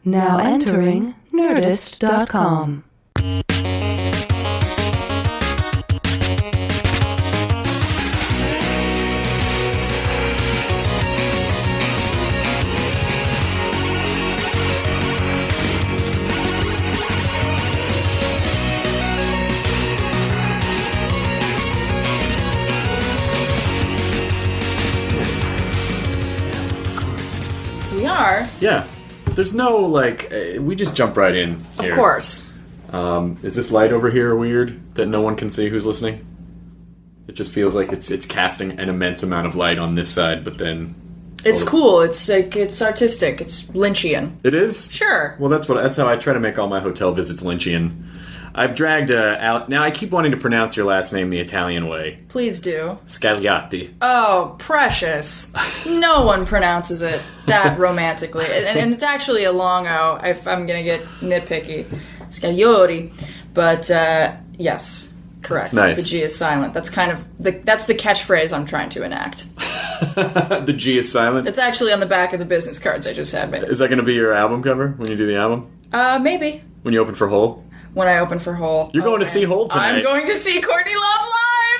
Now entering Nerdist.com. We are? Yeah. There's no, we just jump right in here. Of course. Is this light over here weird that no one can see who's listening? It just feels like it's casting an immense amount of light on this side, but then... It's cool. It's artistic. It's Lynchian. It is? Sure. Well, that's how I try to make all my hotel visits Lynchian. I've dragged out... Now, I keep wanting to pronounce your last name the Italian way. Please do. Scagliotti. Oh, precious. No one pronounces it that romantically. And it's actually a long O, if I'm going to get nitpicky. Scagliotti. But, yes, correct. That's nice. The G is silent. That's kind of... that's the catchphrase I'm trying to enact. The G is silent? It's actually on the back of the business cards I just had made. Is that going to be your album cover when you do the album? Maybe. When you open for Hole? When I open for Hole. You're going to see Hole tonight. I'm going to see Courtney Love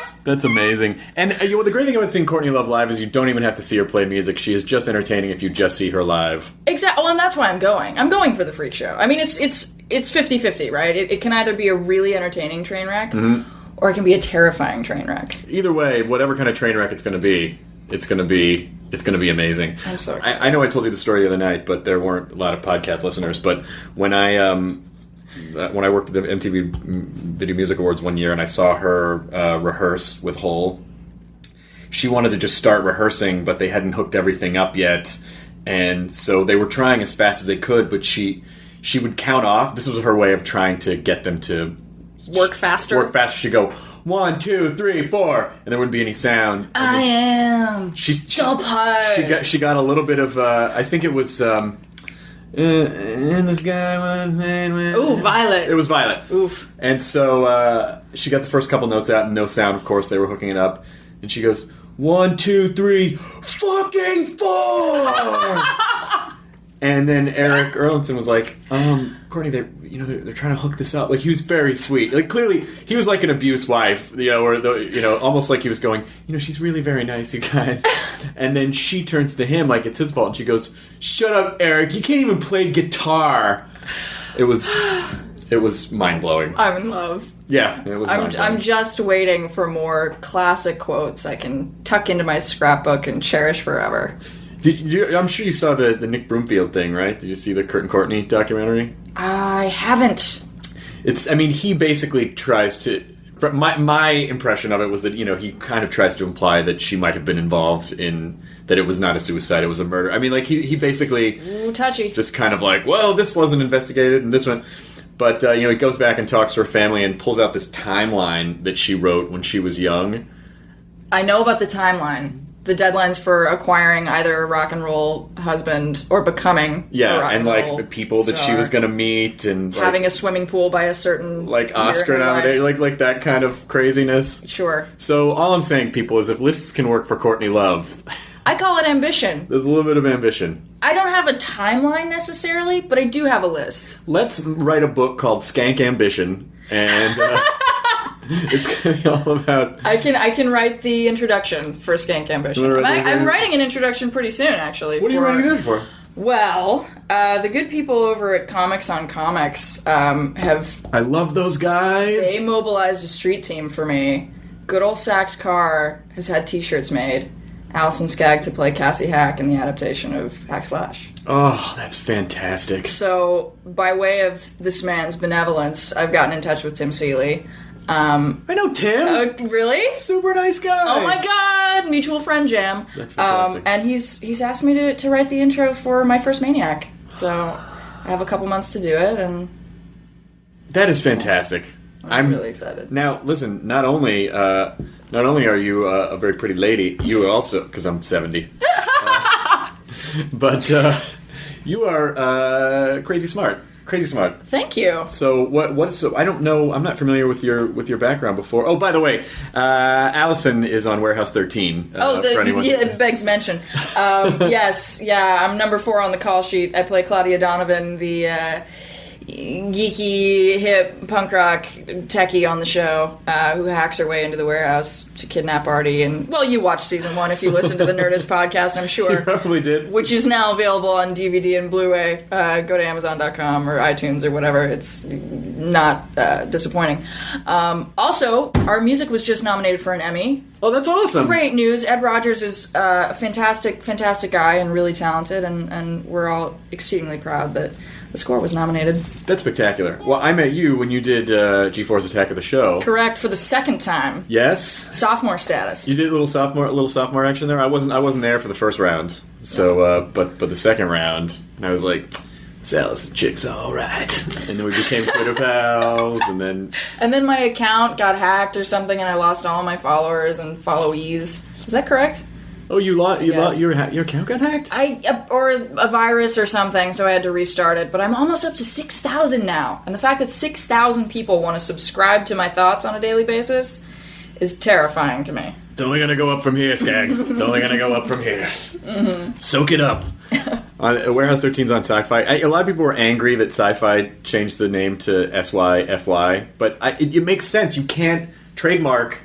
live! That's amazing. And the great thing about seeing Courtney Love live is you don't even have to see her play music. She is just entertaining if you just see her live. Exactly. Well, and that's why I'm going. I'm going for the freak show. I mean, it's 50-50, right? It can either be a really entertaining train wreck, or it can be a terrifying train wreck. Either way, whatever kind of train wreck it's going to be, it's going to be amazing. I'm so excited. I know I told you the story the other night, but there weren't a lot of podcast listeners. But when I worked at the MTV Video Music Awards one year and I saw her rehearse with Hole, she wanted to just start rehearsing, but they hadn't hooked everything up yet. And so they were trying as fast as they could, but she would count off. This was her way of trying to get them to work faster. She'd go, 1, 2, 3, 4, and there wouldn't be any sound. I am so pumped. She got a little bit of, I think it was... and the sky was made with... Ooh, Violet. It was Violet. Oof. And so she got the first couple notes out and no sound, of course. They were hooking it up. And she goes, 1, 2, 3, fucking 4! And then Eric Erlandson was like, Courtney, they're trying to hook this up. Like, he was very sweet. Like, clearly, he was like an abused wife, or almost like he was going, she's really very nice, you guys. And then she turns to him like it's his fault, and she goes, shut up, Eric, you can't even play guitar. It was mind-blowing. I'm in love. Yeah, it was mind-blowing. I'm just waiting for more classic quotes I can tuck into my scrapbook and cherish forever. I'm sure you saw the Nick Broomfield thing, right? Did you see the Kurt and Courtney documentary? I haven't. He basically tries to... My impression of it was that, he kind of tries to imply that she might have been involved in... That it was not a suicide, it was a murder. I mean, he basically... Ooh, touchy. Just kind of like, well, this wasn't investigated, and this one... But, he goes back and talks to her family and pulls out this timeline that she wrote when she was young. I know about the timeline. The deadlines for acquiring either a rock and roll husband or becoming a rock and roll the people that she was going to meet and having a swimming pool by a certain Oscar nominated, like that kind of craziness. Sure. So all I'm saying, people, is if lists can work for Courtney Love, I call it ambition. There's a little bit of ambition. I don't have a timeline necessarily, but I do have a list. Let's write a book called Skank Ambition, and it's going to be all about... I can write the introduction for Skank Ambition. I'm writing an introduction pretty soon, actually. What are you writing it for? Well, the good people over at Comics on Comics have... I love those guys! They mobilized a street team for me. Good old Sax Carr has had t-shirts made. Allison Skagg to play Cassie Hack in the adaptation of Hack Slash. Oh, that's fantastic. So, by way of this man's benevolence, I've gotten in touch with Tim Seeley. I know Tim. Really? Super nice guy. Oh my god, mutual friend jam. That's fantastic. And he's asked me to write the intro for my first Maniac. So I have a couple months to do it, and that is fantastic. I'm really excited. Now, listen. Not only are you a very pretty lady, you are also, because I'm 70. But You are crazy smart. Crazy smart. Thank you. So what's I don't know. I'm not familiar with your background before. Oh, by the way, Allison is on Warehouse 13. For anyone. Yeah, it begs mention. Yes, yeah, I'm number 4 on the call sheet. I play Claudia Donovan, the geeky, hip, punk rock techie on the show, who hacks her way into the warehouse to kidnap Artie. And, well, you watched season 1 if you listened to the Nerdist podcast, I'm sure. You probably did. Which is now available on DVD and Blu-ray. Go to Amazon.com or iTunes or whatever. It's not disappointing. Also, our music was just nominated for an Emmy. Oh, that's awesome. Great news. Ed Rogers is a fantastic guy and really talented, and we're all exceedingly proud that the score was nominated. That's spectacular. Well, I met you when you did G4's Attack of the Show. Correct, for the second time. Yes. Sophomore status. You did a little sophomore action there. I wasn't there for the first round. So, but the second round, I was like, this Allison chick's all right. And then we became Twitter pals, and then my account got hacked or something, and I lost all my followers and followees. Is that correct? Oh, Yes. your account got hacked? Or a virus or something, so I had to restart it. But I'm almost up to 6,000 now. And the fact that 6,000 people want to subscribe to my thoughts on a daily basis is terrifying to me. It's only going to go up from here, Skag. It's only going to go up from here. Mm-hmm. Soak it up. Warehouse 13's on Sci-Fi. A lot of people were angry that Sci-Fi changed the name to SYFY, but it makes sense. You can't trademark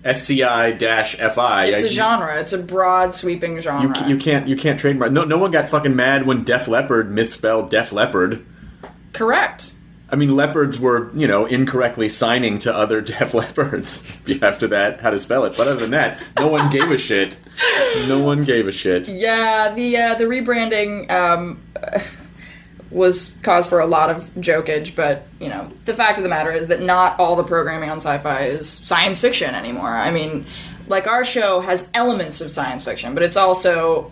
SCI-FI. It's a genre. It's a broad, sweeping genre. You can't trademark. No one got fucking mad when Def Leppard misspelled Def Leppard. Correct. I mean, leopards were, incorrectly signing to other Def Leopards after that, how to spell it. But other than that, no one gave a shit. No one gave a shit. Yeah, the rebranding was cause for a lot of jokage, but, the fact of the matter is that not all the programming on Sci-Fi is science fiction anymore. I mean, like, our show has elements of science fiction, but it's also,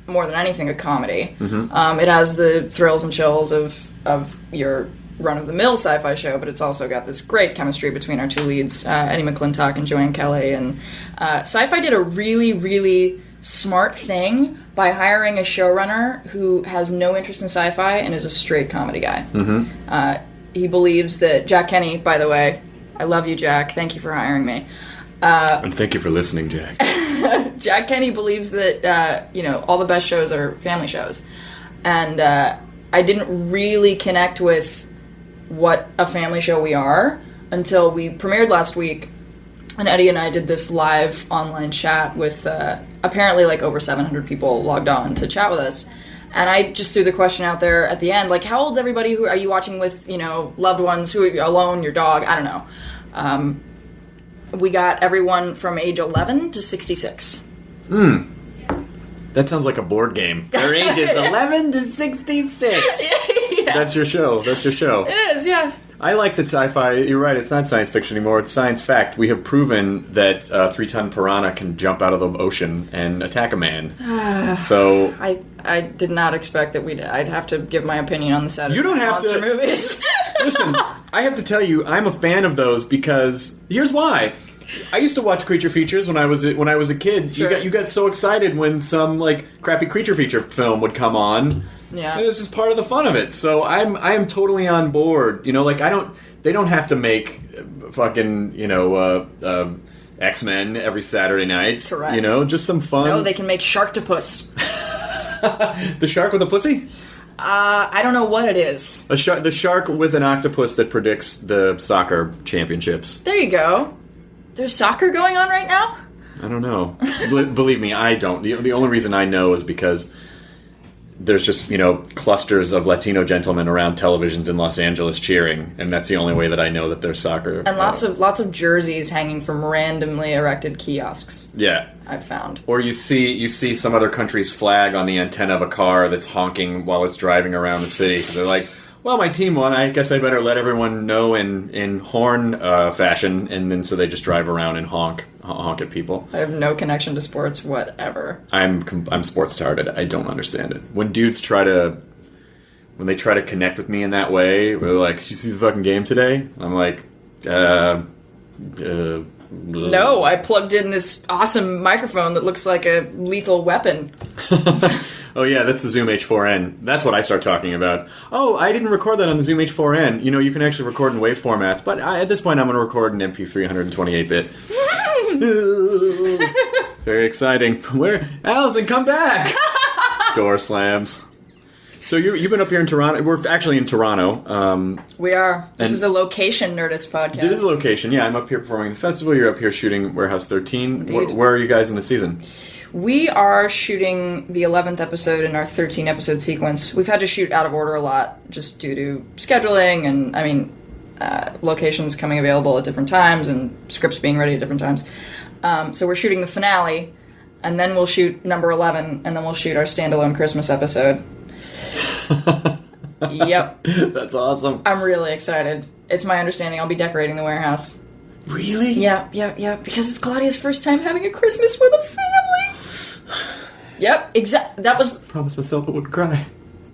more than anything, a comedy. Mm-hmm. It has the thrills and chills of your run-of-the-mill sci-fi show, but it's also got this great chemistry between our two leads, Eddie McClintock and Joanne Kelly. And Sci-Fi did a really, really smart thing by hiring a showrunner who has no interest in sci-fi and is a straight comedy guy. Mm-hmm. He believes that Jack Kenny, by the way, I love you, Jack. Thank you for hiring me. And thank you for listening, Jack. Jack Kenny believes that, all the best shows are family shows. And I didn't really connect with what a family show we are until we premiered last week, and Eddie and I did this live online chat with apparently like over 700 people logged on to chat with us. And I just threw the question out there at the end, like, how old's everybody? Who are you watching with, loved ones? Who are you, alone? Your dog? I don't know. We got everyone from age 11 to 66. That sounds like a board game. Their age is 11 to 66. Yes. That's your show. It is, yeah. I like that Sci-Fi. You're right. It's not science fiction anymore. It's science fact. We have proven that a 3-ton piranha can jump out of the ocean and attack a man. So I did not expect that I'd have to give my opinion on the set of monster movies. Listen, I have to tell you, I'm a fan of those because here's why. I used to watch creature features when I was a kid. Sure. You got so excited when some like crappy creature feature film would come on. Yeah, it was just part of the fun of it. So I am totally on board. They don't have to make fucking X-Men every Saturday night. Correct. Just some fun. No, they can make Sharktopus. The shark with a pussy? I don't know what it is. The shark with an octopus that predicts the soccer championships. There you go. There's soccer going on right now? I don't know. Believe me, I don't. The only reason I know is because there's just, clusters of Latino gentlemen around televisions in Los Angeles cheering, and that's the only way that I know that there's soccer. And lots of jerseys hanging from randomly erected kiosks. Yeah. I've found. Or you see some other country's flag on the antenna of a car that's honking while it's driving around the city. So they're like, well, my team won. I guess I better let everyone know in horn fashion, and then so they just drive around and honk at people. I have no connection to sports whatever. I'm sports retarded. I don't understand it. When dudes try to connect with me in that way, they're like, "You see the fucking game today?" I'm like, No, I plugged in this awesome microphone that looks like a lethal weapon. Oh yeah, that's the Zoom H4n. That's what I start talking about. Oh, I didn't record that on the Zoom H4n. You know, you can actually record in WAV formats, but at this point I'm going to record in MP3 128-bit. Very exciting. Where? Allison, come back! Door slams. So you've been up here in Toronto. We're actually in Toronto. We are. This is a location Nerdist podcast. It is a location, yeah. I'm up here performing at the festival. You're up here shooting Warehouse 13. Where are you guys in the season? We are shooting the 11th episode in our 13-episode sequence. We've had to shoot out of order a lot just due to scheduling and, locations coming available at different times and scripts being ready at different times. So we're shooting the finale, and then we'll shoot number 11, and then we'll shoot our standalone Christmas episode. Yep. That's awesome. I'm really excited. It's my understanding I'll be decorating the warehouse. Really? Yeah, because it's Claudia's first time having a Christmas with a family. Yep, exactly. That was... Promise myself I wouldn't cry.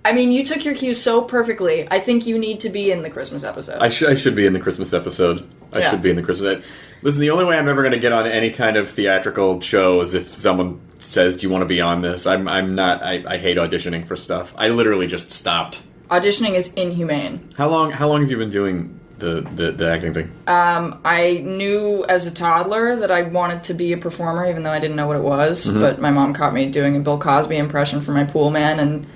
I mean, you took your cue so perfectly. I think you need to be in the Christmas episode. I should be in the Christmas episode. I should be in the Christmas... Listen, the only way I'm ever going to get on any kind of theatrical show is if someone says, do you want to be on this? I'm not... I hate auditioning for stuff. I literally just stopped. Auditioning is inhumane. How long have you been doing the acting thing? I knew as a toddler that I wanted to be a performer, even though I didn't know what it was. Mm-hmm. But my mom caught me doing a Bill Cosby impression for my pool man and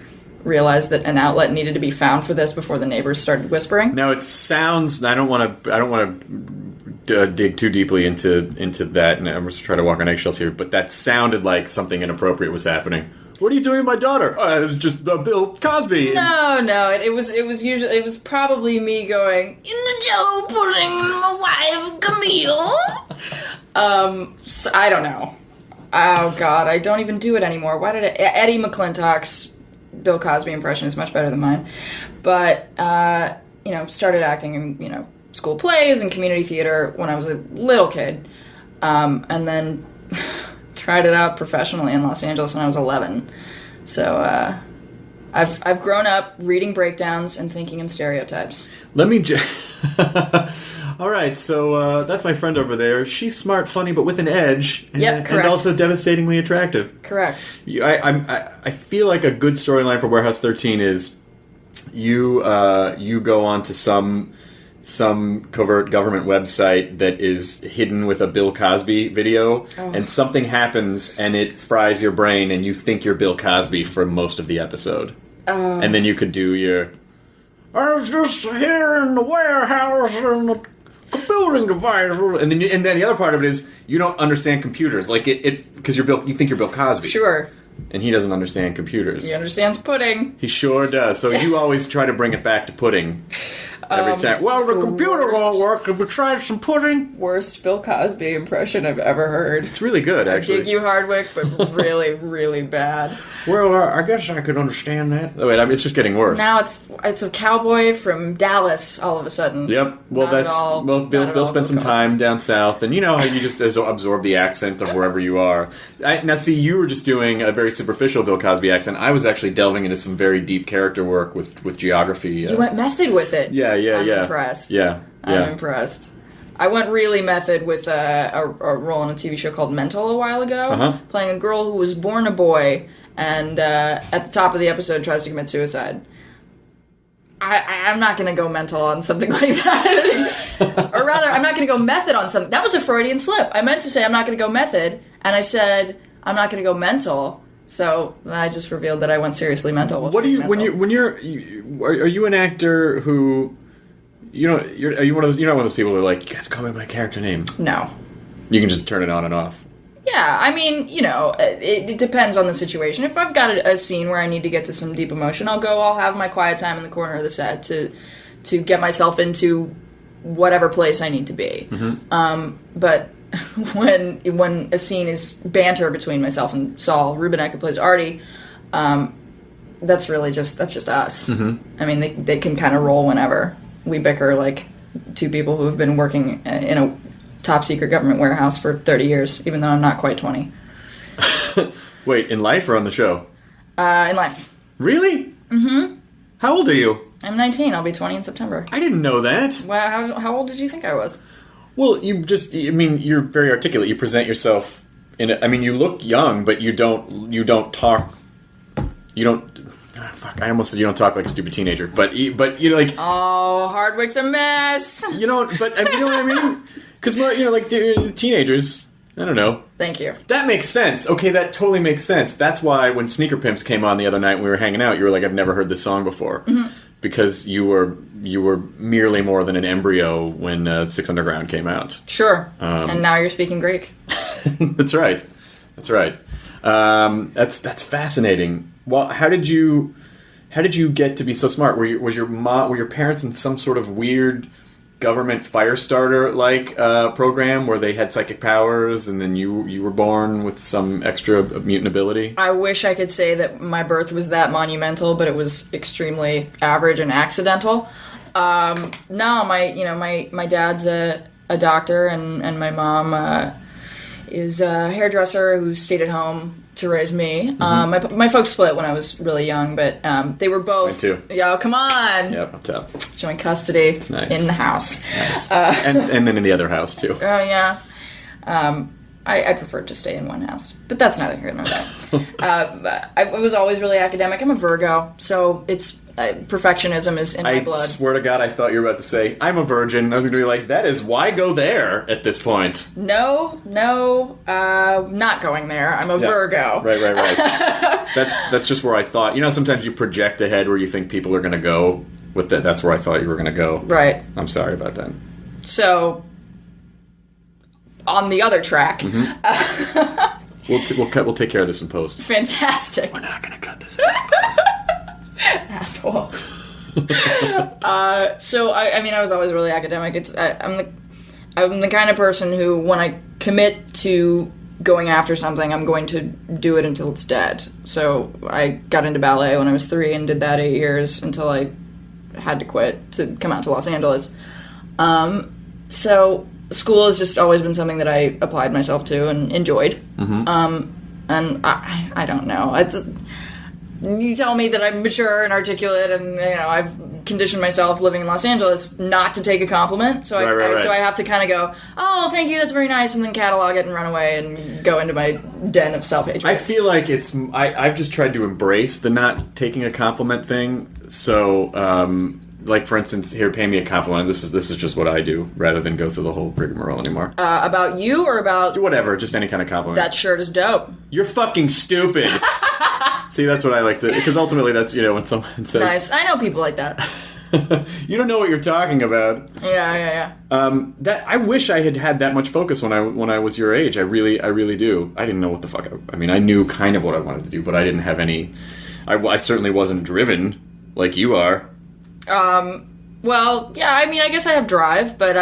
realized that an outlet needed to be found for this before the neighbors started whispering. Now it sounds... I don't want to dig too deeply into that, and I'm just trying to walk on eggshells here, but that sounded like something inappropriate was happening. What are you doing with my daughter? Oh, it was just Bill Cosby. No. It was probably me going, in the Jello pudding, my wife Camille. So I don't know. Oh God, I don't even do it anymore. Why did Eddie McClintock's Bill Cosby impression is much better than mine. But started acting in school plays and community theater when I was a little kid, and then. Tried it out professionally in Los Angeles when I was 11. So I've grown up reading breakdowns and thinking in stereotypes. Let me All right, so that's my friend over there. She's smart, funny, but with an edge. Yep, correct. And also devastatingly attractive. Correct. I feel like a good storyline for Warehouse 13 is you go on to some covert government website that is hidden with a Bill Cosby video, and something happens and it fries your brain and you think you're Bill Cosby for most of the episode. And then you could do your... I was just here in the warehouse and the building device... And then the other part of it is you don't understand computers. Like, because you think you're Bill Cosby. Sure. And he doesn't understand computers. He understands pudding. He sure does. So you always try to bring it back to pudding. Every time. Well, the computer won't work. Have we tried some pudding? Worst Bill Cosby impression I've ever heard. It's really good, actually. I dig you, Hardwick, but really, really bad. Well, I guess I could understand that. Oh, wait, it's just getting worse. Now it's a cowboy from Dallas all of a sudden. Yep. Well, Bill spent some time down south, and you know how you just absorb the accent of wherever you are. Now, see, you were just doing a very superficial Bill Cosby accent. I was actually delving into some very deep character work with geography. You went method with it. Yeah. I'm impressed. Yeah. I'm impressed. I went really method with a role in a TV show called Mental a while ago, playing a girl who was born a boy and at the top of the episode tries to commit suicide. I'm not going to go mental on something like that. Or rather, I'm not going to go method on something. That was a Freudian slip. I meant to say I'm not going to go method, and I said I'm not going to go mental. So I just revealed that I went seriously mental. What do you are you an actor who are you one of those, you're not one of those people who are like, you have to call me my character name? No. You can just turn it on and off. Yeah, I mean, it depends on the situation. If I've got a scene where I need to get to some deep emotion, I'll have my quiet time in the corner of the set to get myself into whatever place I need to be. Mm-hmm. But when a scene is banter between myself and Saul Rubinek, who plays Artie, that's just us. Mm-hmm. I mean, they can kind of roll whenever. We bicker like two people who have been working in a top-secret government warehouse for 30 years, even though I'm not quite 20. Wait, in life or on the show? In life. Really? Mm-hmm. How old are you? I'm 19. I'll be 20 in September. I didn't know that. Well, how old did you think I was? Well, you're very articulate. You present yourself you look young, but you don't talk You don't. Fuck! I almost said you don't talk like a stupid teenager, but you know, like. Oh, Hardwick's a mess. You know, but you know what I mean? Because like teenagers. I don't know. Thank you. That makes sense. Okay, that totally makes sense. That's why when Sneaker Pimps came on the other night and we were hanging out, you were like, "I've never heard this song before," because you were merely more than an embryo when Six Underground came out. Sure. And now you're speaking Greek. That's right. That's right. That's fascinating. Well, how did you get to be so smart? Were your parents in some sort of weird government fire starter program where they had psychic powers and then you were born with some extra mutant ability? I wish I could say that my birth was that monumental, but it was extremely average and accidental. No, my dad's a doctor and my mom is a hairdresser who stayed at home to raise me. My folks split when I was really young, but they were both. Mine too. Yo, come on. Yep, up top. Joint custody. It's nice. In the house. It's nice. And then in the other house too. Oh yeah. I preferred to stay in one house, but that's neither here nor there. I was always really academic. I'm a Virgo, so it's perfectionism is in my blood. I swear to God, I thought you were about to say, I'm a virgin. I was going to be like, that is why go there at this point. No, not going there. I'm a Virgo. Right. That's just where I thought. You know, sometimes you project ahead where you think people are going to go with that. That's where I thought you were going to go. Right. I'm sorry about that. So, on the other track. We'll take care of this in post. Fantastic. We're not going to cut this in post. Asshole. So I was always really academic. I'm the kind of person who, when I commit to going after something, I'm going to do it until it's dead. So I got into ballet when I was 3 and did that 8 years until I had to quit to come out to Los Angeles. So school has just always been something that I applied myself to and enjoyed. And I don't know. You tell me that I'm mature and articulate, and I've conditioned myself living in Los Angeles not to take a compliment. So so I have to kind of go, oh, thank you, that's very nice, and then catalog it and run away and go into my den of self-hatred. I feel like I've just tried to embrace the not taking a compliment thing. So, like for instance, here, pay me a compliment. This is just what I do, rather than go through the whole rigmarole anymore. About you or about whatever, just any kind of compliment. That shirt is dope. You're fucking stupid. See, that's what I like to, because ultimately that's, when someone says... Nice. I know people like that. You don't know what you're talking about. Yeah. I wish I had that much focus when I was your age. I really do. I didn't know what the fuck... I mean, I knew kind of what I wanted to do, but I didn't have any... I certainly wasn't driven like you are. Well, yeah, I mean, I guess I have drive, but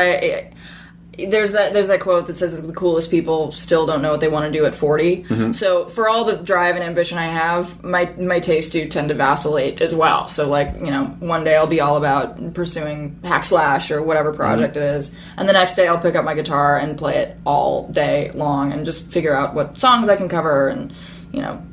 there's that quote that says that the coolest people still don't know what they want to do at 40. So for all the drive and ambition I have, my tastes do tend to vacillate as well. So one day I'll be all about pursuing hack slash or whatever project it is, and the next day I'll pick up my guitar and play it all day long and just figure out what songs I can cover, and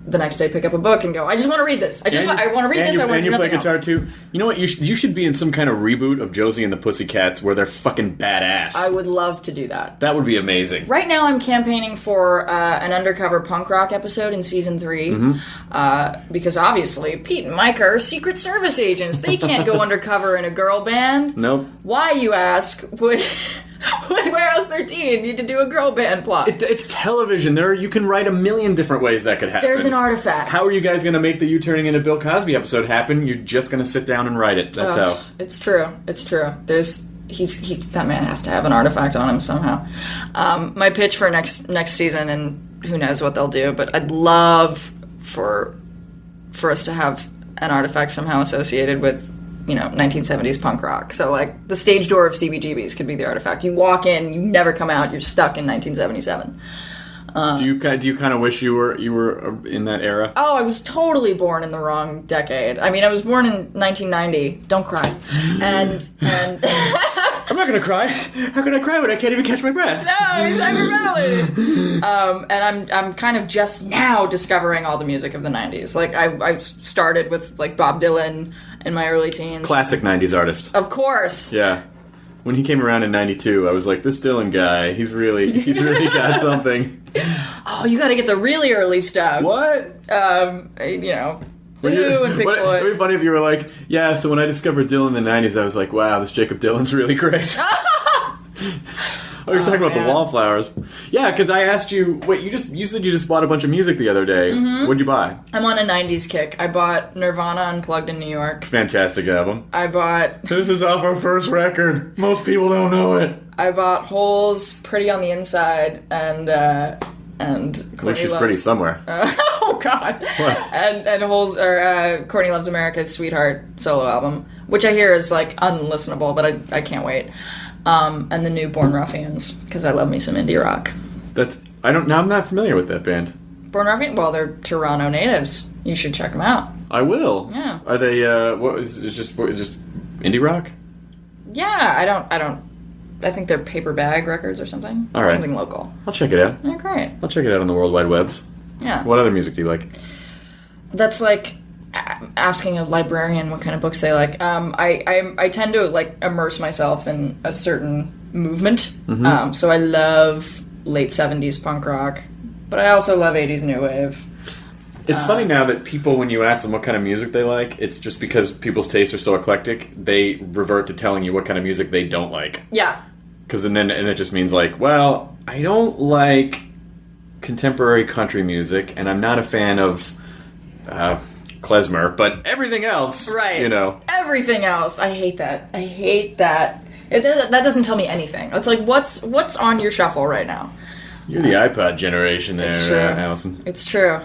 the next day pick up a book and go, I just want to read this. I want to read this. I want to do nothing else. And you play guitar too. You know what? You should be in some kind of reboot of Josie and the Pussycats where they're fucking badass. I would love to do that. That would be amazing. Right now I'm campaigning for an undercover punk rock episode in season 3 because obviously Pete and Mike are Secret Service agents. They can't go undercover in a girl band. Nope. Why, you ask? Would Warehouse 13 need to do a girl band plot? It's television. You can write a million different ways that could happen. There's an artifact. How are you guys going to make the You Turning Into Bill Cosby episode happen? You're just going to sit down and write it. That's how. It's true. There's that man has to have an artifact on him somehow. My pitch for next season, and who knows what they'll do, but I'd love for us to have an artifact somehow associated with 1970s punk rock. So, the stage door of CBGB's could be the artifact. You walk in, you never come out, you're stuck in 1977. Do you kind of wish you were in that era? Oh, I was totally born in the wrong decade. I mean, I was born in 1990. Don't cry. And I'm not gonna cry. How can I cry when I can't even catch my breath? No, he's hyperventilating. And I'm kind of just now discovering all the music of the 90s. I started with Bob Dylan in my early teens. Classic 90s artist. Of course. Yeah. When he came around in 92, I was like, this Dylan guy, he's really got something. Oh, you gotta get the really early stuff. What? The Who and Pink Floyd. It'd be funny if you were like, yeah, so when I discovered Dylan in the 90s, I was like, wow, this Jacob Dylan's really great. Oh, you're talking about the Wallflowers. Yeah, because I asked you, wait, you said you just bought a bunch of music the other day. Mm-hmm. What'd you buy? I'm on a 90s kick. I bought Nirvana Unplugged in New York. Fantastic album. I bought... This is off our first record. Most people don't know it. I bought Holes, Pretty on the Inside, and Well, she's pretty somewhere. Oh, God. What? And Holes, or Courtney Loves America's Sweetheart solo album, which I hear is, like, unlistenable, but I can't wait. And the new Born Ruffians, because I love me some indie rock. I'm not familiar with that band. Born Ruffians? Well, they're Toronto natives. You should check them out. I will. Yeah. Are they, it's just indie rock? Yeah, I think they're Paper Bag Records or something. All right. Something local. I'll check it out. Yeah, great. I'll check it out on the World Wide Webs. Yeah. What other music do you like? That's like asking a librarian what kind of books they like. I tend to like immerse myself in a certain movement. Mm-hmm. So I love late 70s punk rock, but I also love 80s new wave. It's funny now that people, when you ask them what kind of music they like, it's just because people's tastes are so eclectic, they revert to telling you what kind of music they don't like. Yeah. Because then it just means like, well, I don't like contemporary country music, and I'm not a fan of klezmer, but everything else, right? You know, everything else. I hate that. That doesn't tell me anything. It's like what's on your shuffle right now. You're the iPod generation, there, Allison. It's true.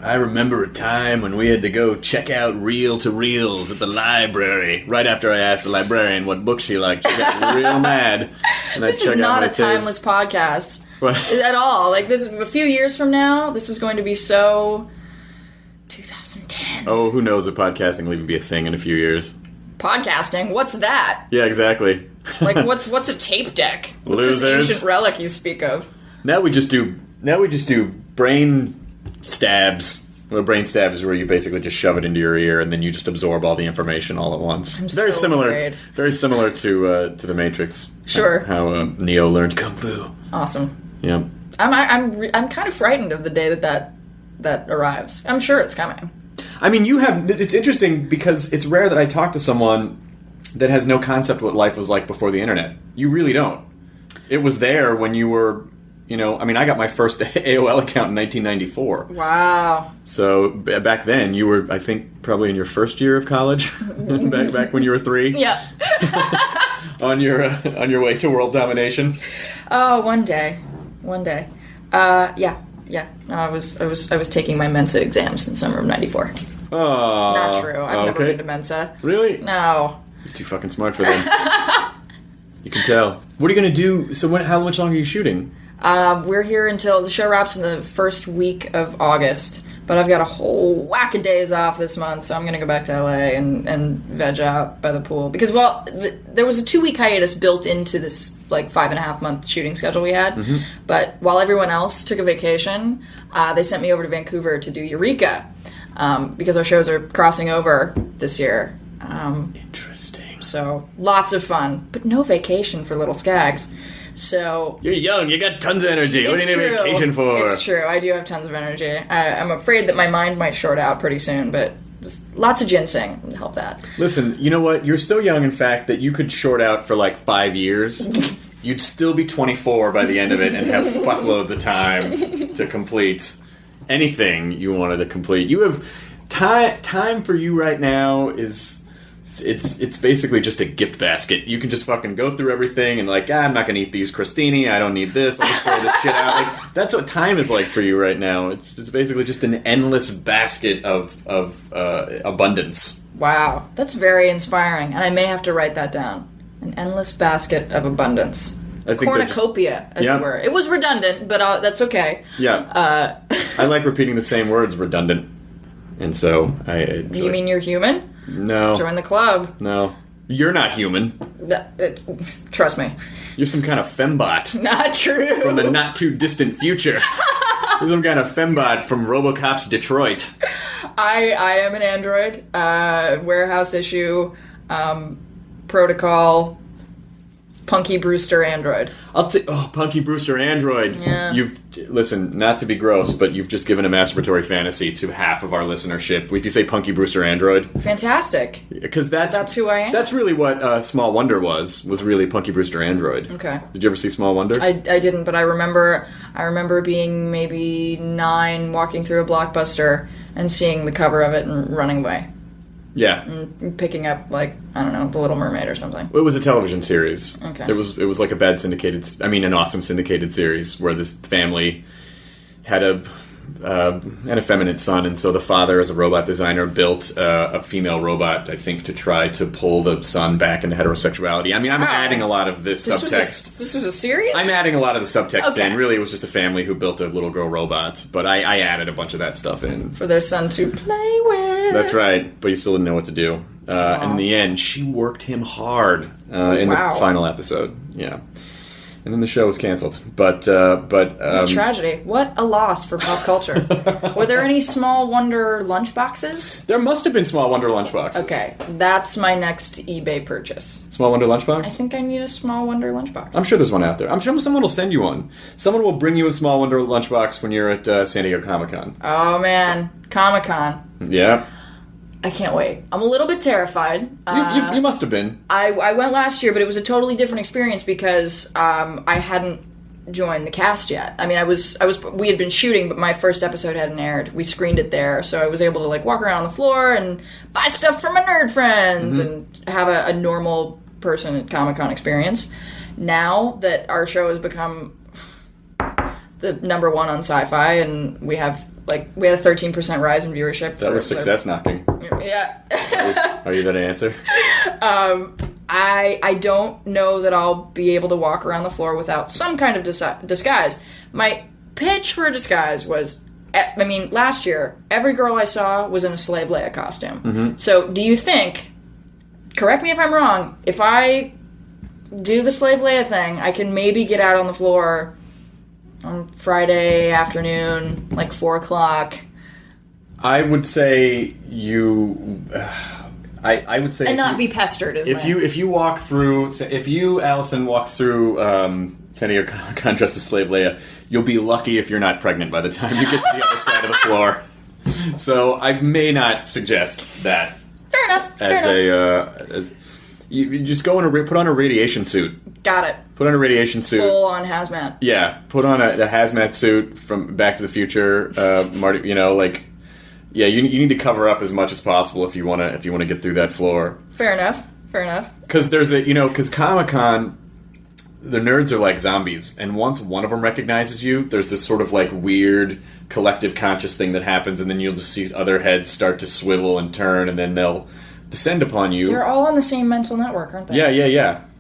I remember a time when we had to go check out reel-to-reels at the library. Right after I asked the librarian what book she liked, she got real mad. And this is not a timeless podcast at all. Like this, a few years from now, this is going to be so 2010. Oh, who knows if podcasting will even be a thing in a few years. Podcasting? What's that? Yeah, exactly. Like what's a tape deck? What's Losers. This ancient relic you speak of? Now we just do brain stabs. Well, brain stab is where you basically just shove it into your ear and then you just absorb all the information all at once. Very similar to the Matrix. Sure. How Neo learned kung fu. Awesome. Yeah. I'm kind of frightened of the day that arrives. I'm sure it's coming. I mean, it's interesting because it's rare that I talk to someone that has no concept what life was like before the internet. You really don't. It was there when you were, I mean, I got my first AOL account in 1994. Wow. So back then, you were, I think, probably in your first year of college, back when you were 3. Yeah. on your way to world domination. Oh, one day. Yeah. No, I was taking my Mensa exams in summer of '94. Oh, not true. I've never been to Mensa. Really? No. You're too fucking smart for them. You can tell. What are you gonna do? So how much longer are you shooting? We're here until the show wraps in the first week of August, but I've got a whole whack of days off this month, so I'm going to go back to LA and veg out by the pool. Because, there was a 2-week hiatus built into this, 5.5-month shooting schedule we had, mm-hmm. But while everyone else took a vacation, they sent me over to Vancouver to do Eureka, because our shows are crossing over this year. Interesting. So, lots of fun, but no vacation for little Skags. So you're young, you got tons of energy. What do you need a vacation for? It's true. I do have tons of energy. I'm afraid that my mind might short out pretty soon, but just lots of ginseng will help that. Listen, you know what? You're so young, in fact, that you could short out for 5 years. You'd still be 24 by the end of it and have fuckloads of time to complete anything you wanted to complete. You have time for you right now is... It's basically just a gift basket. You can just fucking go through everything and I'm not gonna eat these crostini. I don't need this. I'll just throw this shit out. That's what time is like for you right now. It's basically just an endless basket of abundance. Wow, that's very inspiring, and I may have to write that down. An endless basket of abundance. I think cornucopia, as it were. It was redundant, but that's okay. Yeah. I like repeating the same words. Redundant, and so You mean you're human? No. Join the club. No. You're not human. Trust me. You're some kind of fembot. Not true. From the not-too-distant future. You're some kind of fembot from RoboCop's Detroit. I am an android. Warehouse issue. Protocol. Punky Brewster android. Punky Brewster android. Yeah. Listen, not to be gross, but you've just given a masturbatory fantasy to half of our listenership. If you say Punky Brewster android. Fantastic. Because that's who I am. That's really what Small Wonder was really Punky Brewster android. Okay. Did you ever see Small Wonder? I didn't, but I remember being maybe 9, walking through a Blockbuster and seeing the cover of it and running away. Yeah. And picking up, like, I don't know, The Little Mermaid or something. It was a television series. Okay. It was like an awesome syndicated series where this family had an effeminate son, and so the father, as a robot designer, built a female robot, I think, to try to pull the son back into heterosexuality. I mean, I'm adding a lot of this subtext. This was a series? I'm adding a lot of the subtext in. Okay. Really, it was just a family who built a little girl robot, but I added a bunch of that stuff in. For their son to play with. That's right, but he still didn't know what to do. And in the end, she worked him hard in the final episode. Yeah. And then the show was canceled. What a tragedy. What a loss for pop culture. Were there any Small Wonder lunchboxes? There must have been Small Wonder lunchboxes. Okay, that's my next eBay purchase. Small Wonder lunchbox? I think I need a Small Wonder lunchbox. I'm sure there's one out there. I'm sure someone will send you one. Someone will bring you a Small Wonder lunchbox when you're at San Diego Comic-Con. Oh, man. Comic-Con. Yeah. I can't wait. I'm a little bit terrified. You must have been. I went last year, but it was a totally different experience because I hadn't joined the cast yet. I mean, we had been shooting, but my first episode hadn't aired. We screened it there, so I was able to, like, walk around on the floor and buy stuff from my nerd friends and have a normal person at Comic-Con experience. Now that our show has become the number 1 on Sci-Fi, and we had a 13% rise in viewership. That was success knocking. Yeah. Are you that answer? I don't know that I'll be able to walk around the floor without some kind of disguise. My pitch for a disguise was, last year, every girl I saw was in a Slave Leia costume. Mm-hmm. So do you think, correct me if I'm wrong, if I do the Slave Leia thing, I can maybe get out on the floor on Friday afternoon, like 4 o'clock? I would say you... I would say... And not be pestered. If you walk through... If you, Allison, walks through San Diego Comic-Con dressed as Slave Leia, you'll be lucky if you're not pregnant by the time you get to the other side of the floor. So I may not suggest that. Fair enough. You just go put on a radiation suit. Got it. Put on a radiation suit. Full on hazmat. Yeah, put on a hazmat suit from Back to the Future. Marty, yeah, you need to cover up as much as possible if you want to get through that floor. Fair enough. Because because Comic-Con, the nerds are like zombies, and once one of them recognizes you, there's this sort of like weird collective conscious thing that happens, and then you'll just see other heads start to swivel and turn, and then they'll descend upon you. They're all on the same mental network, aren't they?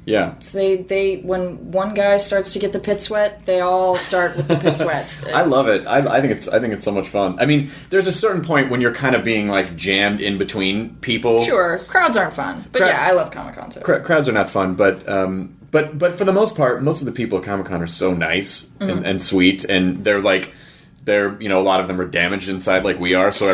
Yeah. So they when one guy starts to get the pit sweat, they all start with the pit sweat. I love it. I think it's so much fun. I mean, there's a certain point when you're kind of being like jammed in between people. Sure, crowds aren't fun, but yeah, I love Comic-Con too. Crowds are not fun, but for the most part, most of the people at Comic-Con are so nice and sweet, and they're a lot of them are damaged inside like we are, so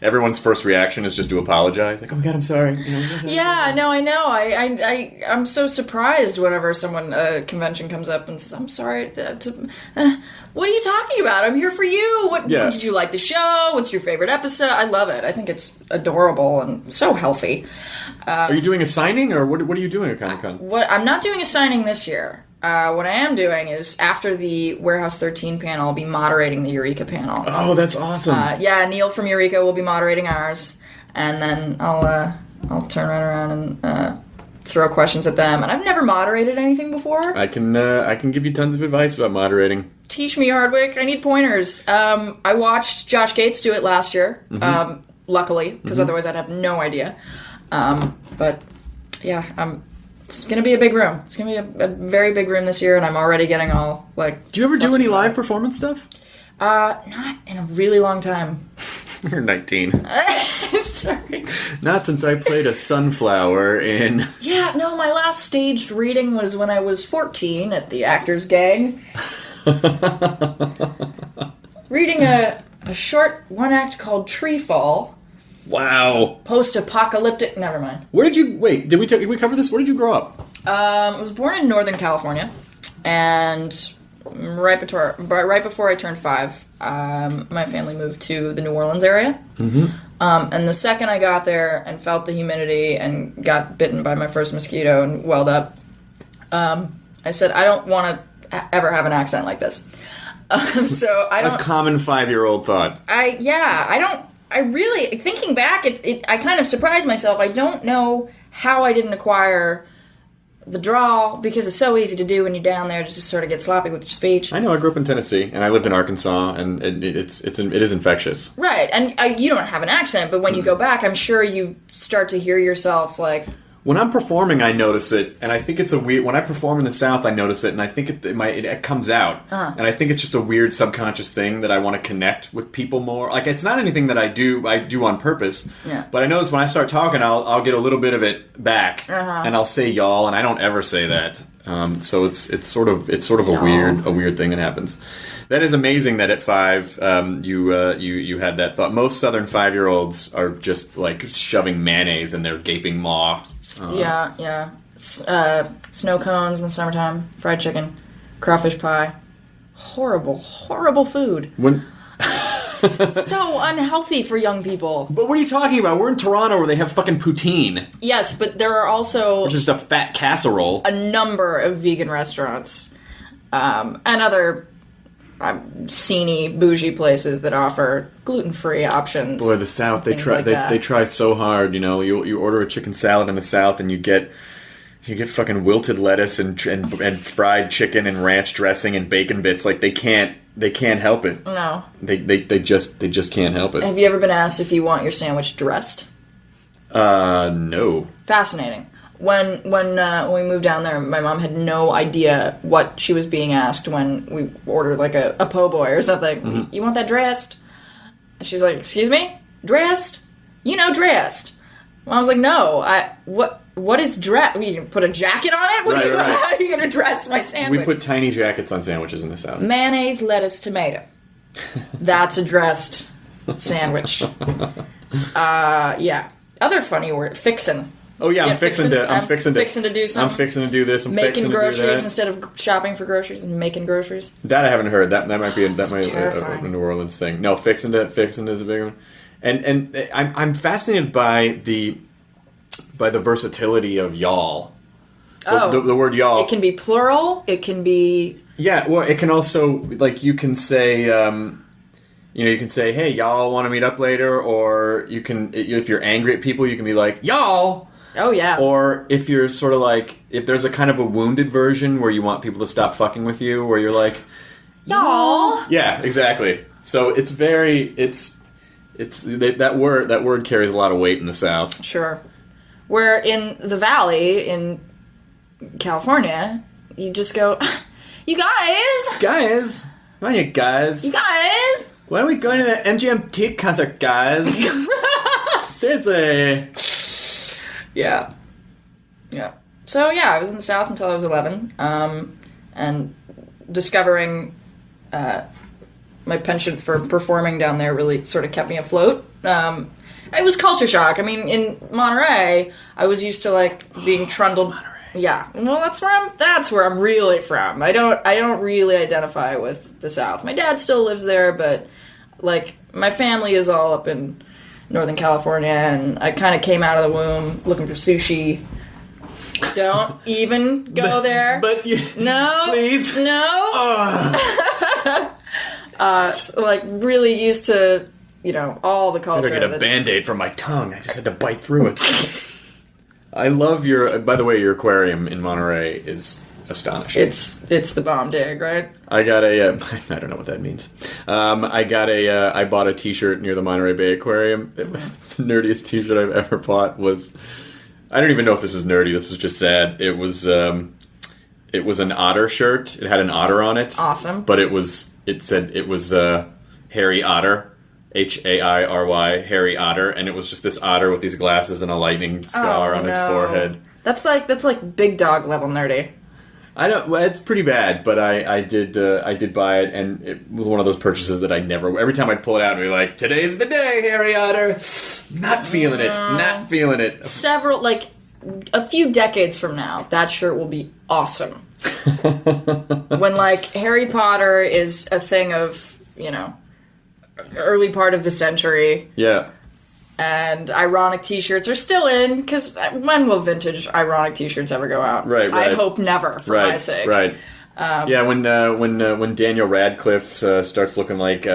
everyone's first reaction is just to apologize. Like, oh my God, I'm sorry. Yeah, no, I know. I'm so surprised whenever a convention comes up and says, I'm sorry. What are you talking about? I'm here for you. What did you like the show? What's your favorite episode? I love it. I think it's adorable and so healthy. Are you doing a signing, or what are you doing at Comic-Con? I'm not doing a signing this year. What I am doing is, after the Warehouse 13 panel, I'll be moderating the Eureka panel. Oh, that's awesome. Neil from Eureka will be moderating ours, and then I'll turn right around and throw questions at them. And I've never moderated anything before. I can give you tons of advice about moderating. Teach me, Hardwick. I need pointers. I watched Josh Gates do it last year, luckily, because otherwise I'd have no idea. But yeah, it's going to be a big room. It's going to be a very big room this year, and I'm already getting all, like... Do you ever do any live performance stuff? Not in a really long time. You're 19. I'm sorry. Not since I played a sunflower in... Yeah, no, my last staged reading was when I was 14 at the Actors Gang. Reading a short one-act called Tree Fall. Wow. Post-apocalyptic... Never mind. Where did you... Wait, did we cover this? Where did you grow up? I was born in Northern California, and right before I turned 5, my family moved to the New Orleans area. Mm-hmm. And the second I got there and felt the humidity and got bitten by my first mosquito and welled up, I said, I don't want to ever have an accent like this. So I don't. A common 5-year-old thought. I really, thinking back, I kind of surprised myself. I don't know how I didn't acquire the drawl, because it's so easy to do when you're down there, just to sort of get sloppy with your speech. I know. I grew up in Tennessee, and I lived in Arkansas, and it is infectious. Right, and you don't have an accent, but when you go back, I'm sure you start to hear yourself like. When I'm performing, I notice it, and I think it's a weird. When I perform in the South, I notice it, and I think it comes out, and I think it's just a weird subconscious thing that I want to connect with people more. Like, it's not anything that I do on purpose. Yeah. But I notice when I start talking, I'll get a little bit of it back, and I'll say y'all, and I don't ever say that. So it's sort of a weird thing that happens. That is amazing that at 5 you had that thought. Most Southern 5-year-olds are just like shoving mayonnaise in their gaping maw. Yeah. Snow cones in the summertime, fried chicken, crawfish pie. Horrible, horrible food. So unhealthy for young people. But what are you talking about? We're in Toronto where they have fucking poutine. Yes, but there are also... Just a fat casserole. A number of vegan restaurants. And other... sceney, bougie places that offer gluten-free options. Boy, the South, they try so hard, you know. You order a chicken salad in the South and you get fucking wilted lettuce and fried chicken and ranch dressing and bacon bits. Like, they can't help it. No. They just can't help it. Have you ever been asked if you want your sandwich dressed? No. Fascinating. When we moved down there, my mom had no idea what she was being asked when we ordered like a po' boy or something. Mm-hmm. You want that dressed? She's like, excuse me? Dressed? You know, dressed. And I was like, no. What is dress? You put a jacket on it? Right. How are you going to dress my sandwich? We put tiny jackets on sandwiches in the South. Mayonnaise, lettuce, tomato. That's a dressed sandwich. Yeah. Other funny word, fixin'. Oh yeah, I'm fixing to do something. I'm fixing to do this. I'm making fixing groceries to do that. instead of shopping for groceries and making groceries. That I haven't heard. That might be a New Orleans thing. No, fixing is a big one. And I'm fascinated by the versatility of y'all. The word y'all. It can be plural. It can be. Yeah, well, it can also, like, you can say. You can say, "Hey, y'all want to meet up later," or you can, if you're angry at people, you can be like, "Y'all." Oh, yeah. Or if you're sort of like, if there's a kind of a wounded version where you want people to stop fucking with you, where you're like, y'all. Yeah, exactly. So it's that word carries a lot of weight in the South. Sure. Where in the Valley, in California, you just go, you guys. Guys. Why are you guys? You guys. Why are we going to the MGMT concert, guys? Seriously. Yeah. So, yeah, I was in the South until I was 11, and discovering my penchant for performing down there really sort of kept me afloat. It was culture shock. I mean, in Monterey, I was used to, like, being trundled... Monterey. Yeah. Well, that's where I'm really from. I don't really identify with the South. My dad still lives there, but, like, my family is all up in Northern California, and I kind of came out of the womb looking for sushi. Don't even go there. But no, please, no. So, like, really used to, all the culture. I better get a Band-Aid for my tongue. I just had to bite through it. I love by the way, your aquarium in Monterey is astonishing. It's the bomb dig, right? I got I don't know what that means. I bought a t-shirt near the Monterey Bay Aquarium. The nerdiest t-shirt I've ever bought was, I don't even know if this is nerdy, this is just sad. It was an otter shirt. It had an otter on it. Awesome. But it said Harry Otter. H-A-I-R-Y, Harry Otter, and it was just this otter with these glasses and a lightning scar on his forehead. That's like big dog level nerdy. Well, it's pretty bad, but I did buy it, and it was one of those purchases that I never. Every time I'd pull it out and be like, "Today's the day, Harry Otter." Not feeling it. Several, like, a few decades from now, that shirt will be awesome. When, like, Harry Potter is a thing of, early part of the century. Yeah. And ironic t-shirts are still in, because when will vintage ironic t-shirts ever go out? Right. I hope never, for my sake. Right. When Daniel Radcliffe starts looking like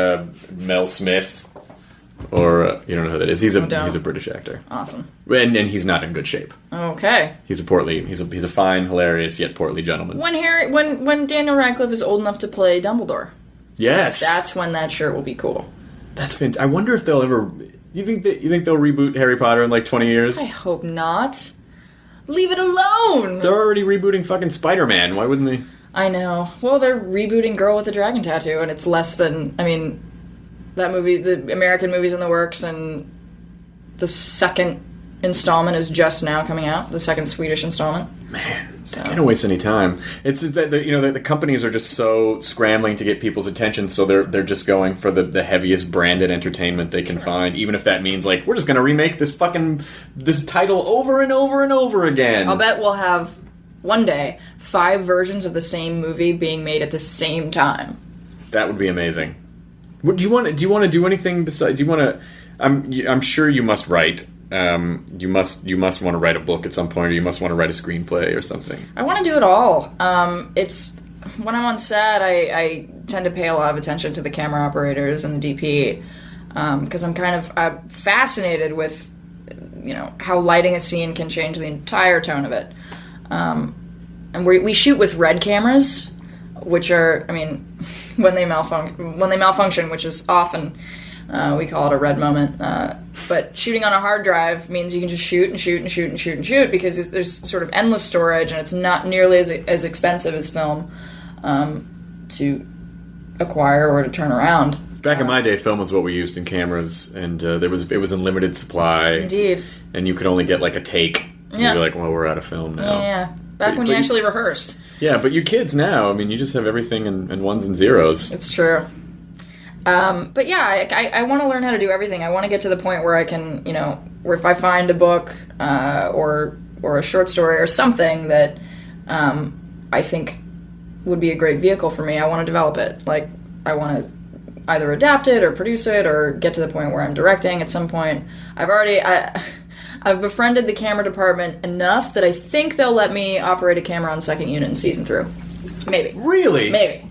Mel Smith, or you don't know who that is. He's a British actor. Awesome. And he's not in good shape. Okay. He's a fine, hilarious yet portly gentleman. When Daniel Radcliffe is old enough to play Dumbledore. Yes. That's when that shirt will be cool. That's fantastic. I wonder if they'll ever. You think they'll reboot Harry Potter in like 20 years? I hope not. Leave it alone. They're already rebooting fucking Spider-Man. Why wouldn't they? I know. Well, they're rebooting Girl with the Dragon Tattoo, and it's less than... I mean, that movie, the American movie's in the works, and the second installment is just now coming out. The second Swedish installment. Man, they can't waste any time. It's that the companies are just so scrambling to get people's attention, so they're just going for the heaviest branded entertainment they can find, even if that means like we're just going to remake this title over and over and over again. I'll bet we'll have one day 5 versions of the same movie being made at the same time. That would be amazing. Do you want to do anything besides? Do you want to? I'm sure you must write. You must want to write a book at some point, or you must want to write a screenplay or something. I want to do it all. It's when I'm on set, I tend to pay a lot of attention to the camera operators and the DP, because I'm fascinated with how lighting a scene can change the entire tone of it. And we shoot with red cameras, which are, when they malfunction, which is often. We call it a red moment. But shooting on a hard drive means you can just shoot and shoot and shoot and shoot and shoot, because there's sort of endless storage, and it's not nearly as expensive as film to acquire or to turn around. Back in my day, film was what we used in cameras, and it was in limited supply. Indeed. And you could only get like a take. Yeah. You're like, well, we're out of film now. Yeah. Back when you actually rehearsed. Yeah, but you kids now, you just have everything in ones and zeros. It's true. But yeah, I want to learn how to do everything. I want to get to the point where I can, where if I find a book or a short story or something that I think would be a great vehicle for me, I want to develop it. Like, I want to either adapt it or produce it or get to the point where I'm directing at some point. I've befriended the camera department enough that I think they'll let me operate a camera on second unit in season 3. Maybe. Really? Maybe.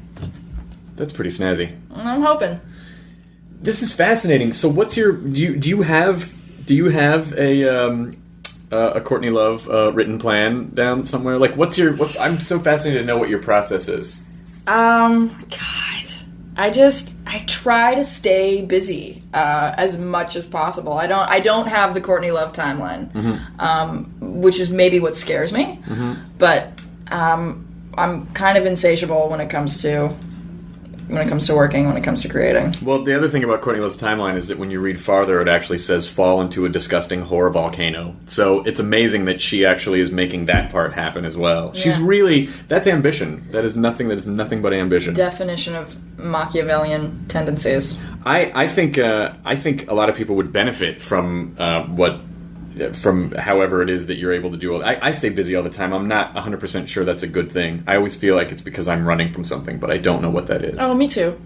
That's pretty snazzy. I'm hoping. This is fascinating. So, what's your do you have a Courtney Love written plan down somewhere? Like, I'm so fascinated to know what your process is. God, I try to stay busy as much as possible. I don't have the Courtney Love timeline, which is maybe what scares me. But I'm kind of insatiable when it comes to working, when it comes to creating. Well, the other thing about Courtney Love's timeline is that when you read farther, it actually says fall into a disgusting horror volcano. So it's amazing that she actually is making that part happen as well. Yeah. She's really, that's ambition. That is nothing but ambition. Definition of Machiavellian tendencies. I think a lot of people would benefit from from however it is that you're able to do all that. I stay busy all the time. I'm not 100% sure that's a good thing. I always feel like it's because I'm running from something, but I don't know what that is. Oh, me too.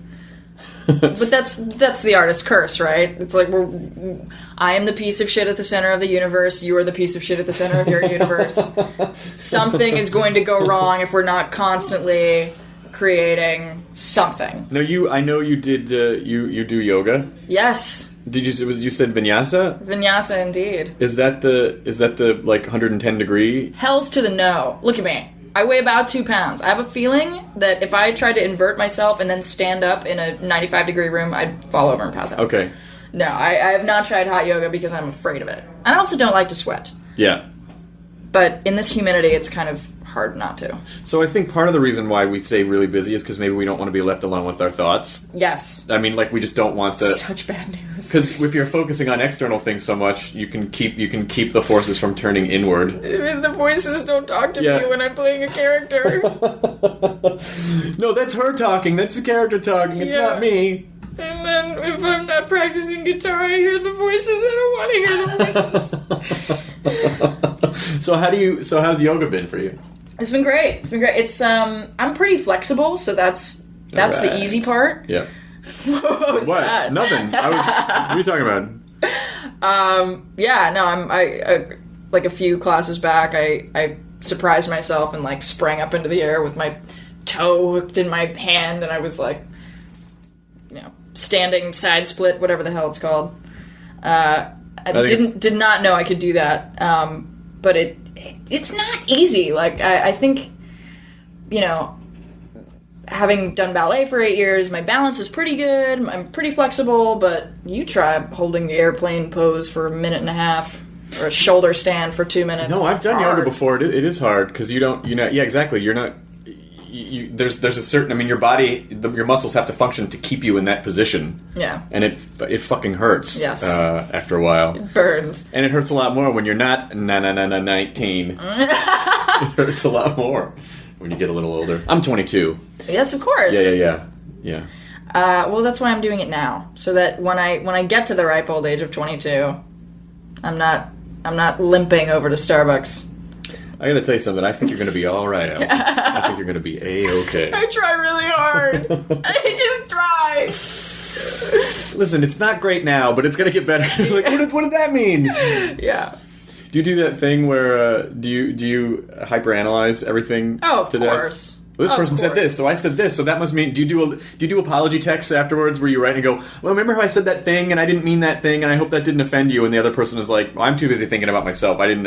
But that's the artist's curse, right? It's like I am the piece of shit at the center of the universe. You are the piece of shit at the center of your universe. Something is going to go wrong if we're not constantly creating something. No, I know you did. You do yoga. Yes. Did you said vinyasa? Vinyasa, indeed. Is that the like 110 degree? Hell's to the no. Look at me. I weigh about 2 pounds. I have a feeling that if I tried to invert myself and then stand up in a 95 degree room, I'd fall over and pass out. Okay. No, I have not tried hot yoga because I'm afraid of it. And I also don't like to sweat. Yeah. But in this humidity, it's kind of hard not to. So I think part of the reason why we stay really busy is because maybe we don't want to be left alone with our thoughts. Yes. We just don't want the... Such bad news. Because if you're focusing on external things so much, you can keep the forces from turning inward. The voices don't talk to me when I'm playing a character. No, that's her talking. That's the character talking. It's not me. And then if I'm not practicing guitar, I hear the voices. I don't want to hear the voices. So how's yoga been for you? It's been great. It's I'm pretty flexible, so that's the easy part. Yeah. What was What? that? Nothing. What are you talking about? Yeah, no, I like a few classes back, I surprised myself and like sprang up into the air with my toe hooked in my hand, and I was like, standing side split, whatever the hell it's called. I did not know I could do that, but it's not easy. Like I think, having done ballet for 8 years, my balance is pretty good. I'm pretty flexible, but you try holding the airplane pose for a minute and a half, or a shoulder stand for 2 minutes. No, I've done yoga before. It is hard because you don't. Yeah, exactly. You're not. There's a certain. I mean, your body, your muscles have to function to keep you in that position. Yeah, and it fucking hurts. Yes, after a while, it burns, and it hurts a lot more when you're not 19. It hurts a lot more when you get a little older. I'm 22. Yes, of course. Yeah. Well, that's why I'm doing it now, so that when I get to the ripe old age of 22, I'm not limping over to Starbucks. I gotta tell you something. I think you're gonna be all right, Allison. I think you're gonna be a-okay. I try really hard. I just try. Listen, it's not great now, but it's gonna get better. Like, what did that mean? Yeah. Do you do that thing where do you hyperanalyze everything? Oh, of to course. Death? Well, this person said this, so I said this, so that must mean. Do you do apology texts afterwards where you write and go, well, remember how I said that thing and I didn't mean that thing and I hope that didn't offend you, and the other person is like, well, I'm too busy thinking about myself. I don't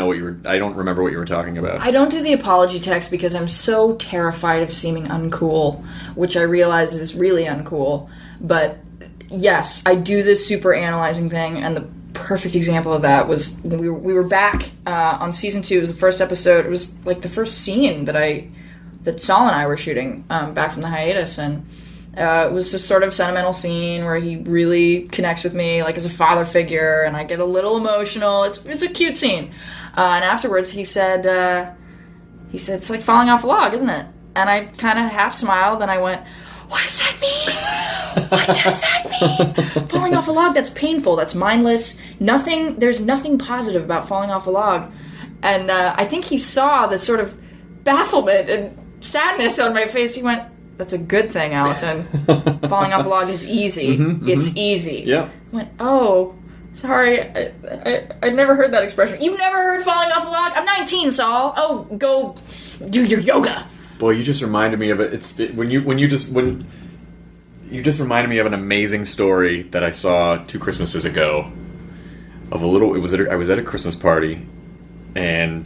remember what you were talking about. I don't do the apology text because I'm so terrified of seeming uncool, which I realize is really uncool. But yes, I do this super analyzing thing, and the perfect example of that was when we were back on season 2. It was the first episode. It was like the first scene that Saul and I were shooting back from the hiatus, and it was this sort of sentimental scene where he really connects with me, like as a father figure, and I get a little emotional. It's a cute scene, and afterwards he said it's like falling off a log, isn't it? And I kind of half smiled, and I went, what does that mean? What does that mean? Falling off a log, that's painful, that's mindless. There's nothing positive about falling off a log. And I think he saw the sort of bafflement and sadness on my face. He went, that's a good thing, Allison. Falling off a log is easy. It's easy. Yeah. I went, oh, sorry. I never heard that expression. You've never heard falling off a log? I'm 19, Saul. Oh, go do your yoga. Boy, you just reminded me of it. You just reminded me of an amazing story that I saw 2 Christmases ago. I was at a Christmas party, and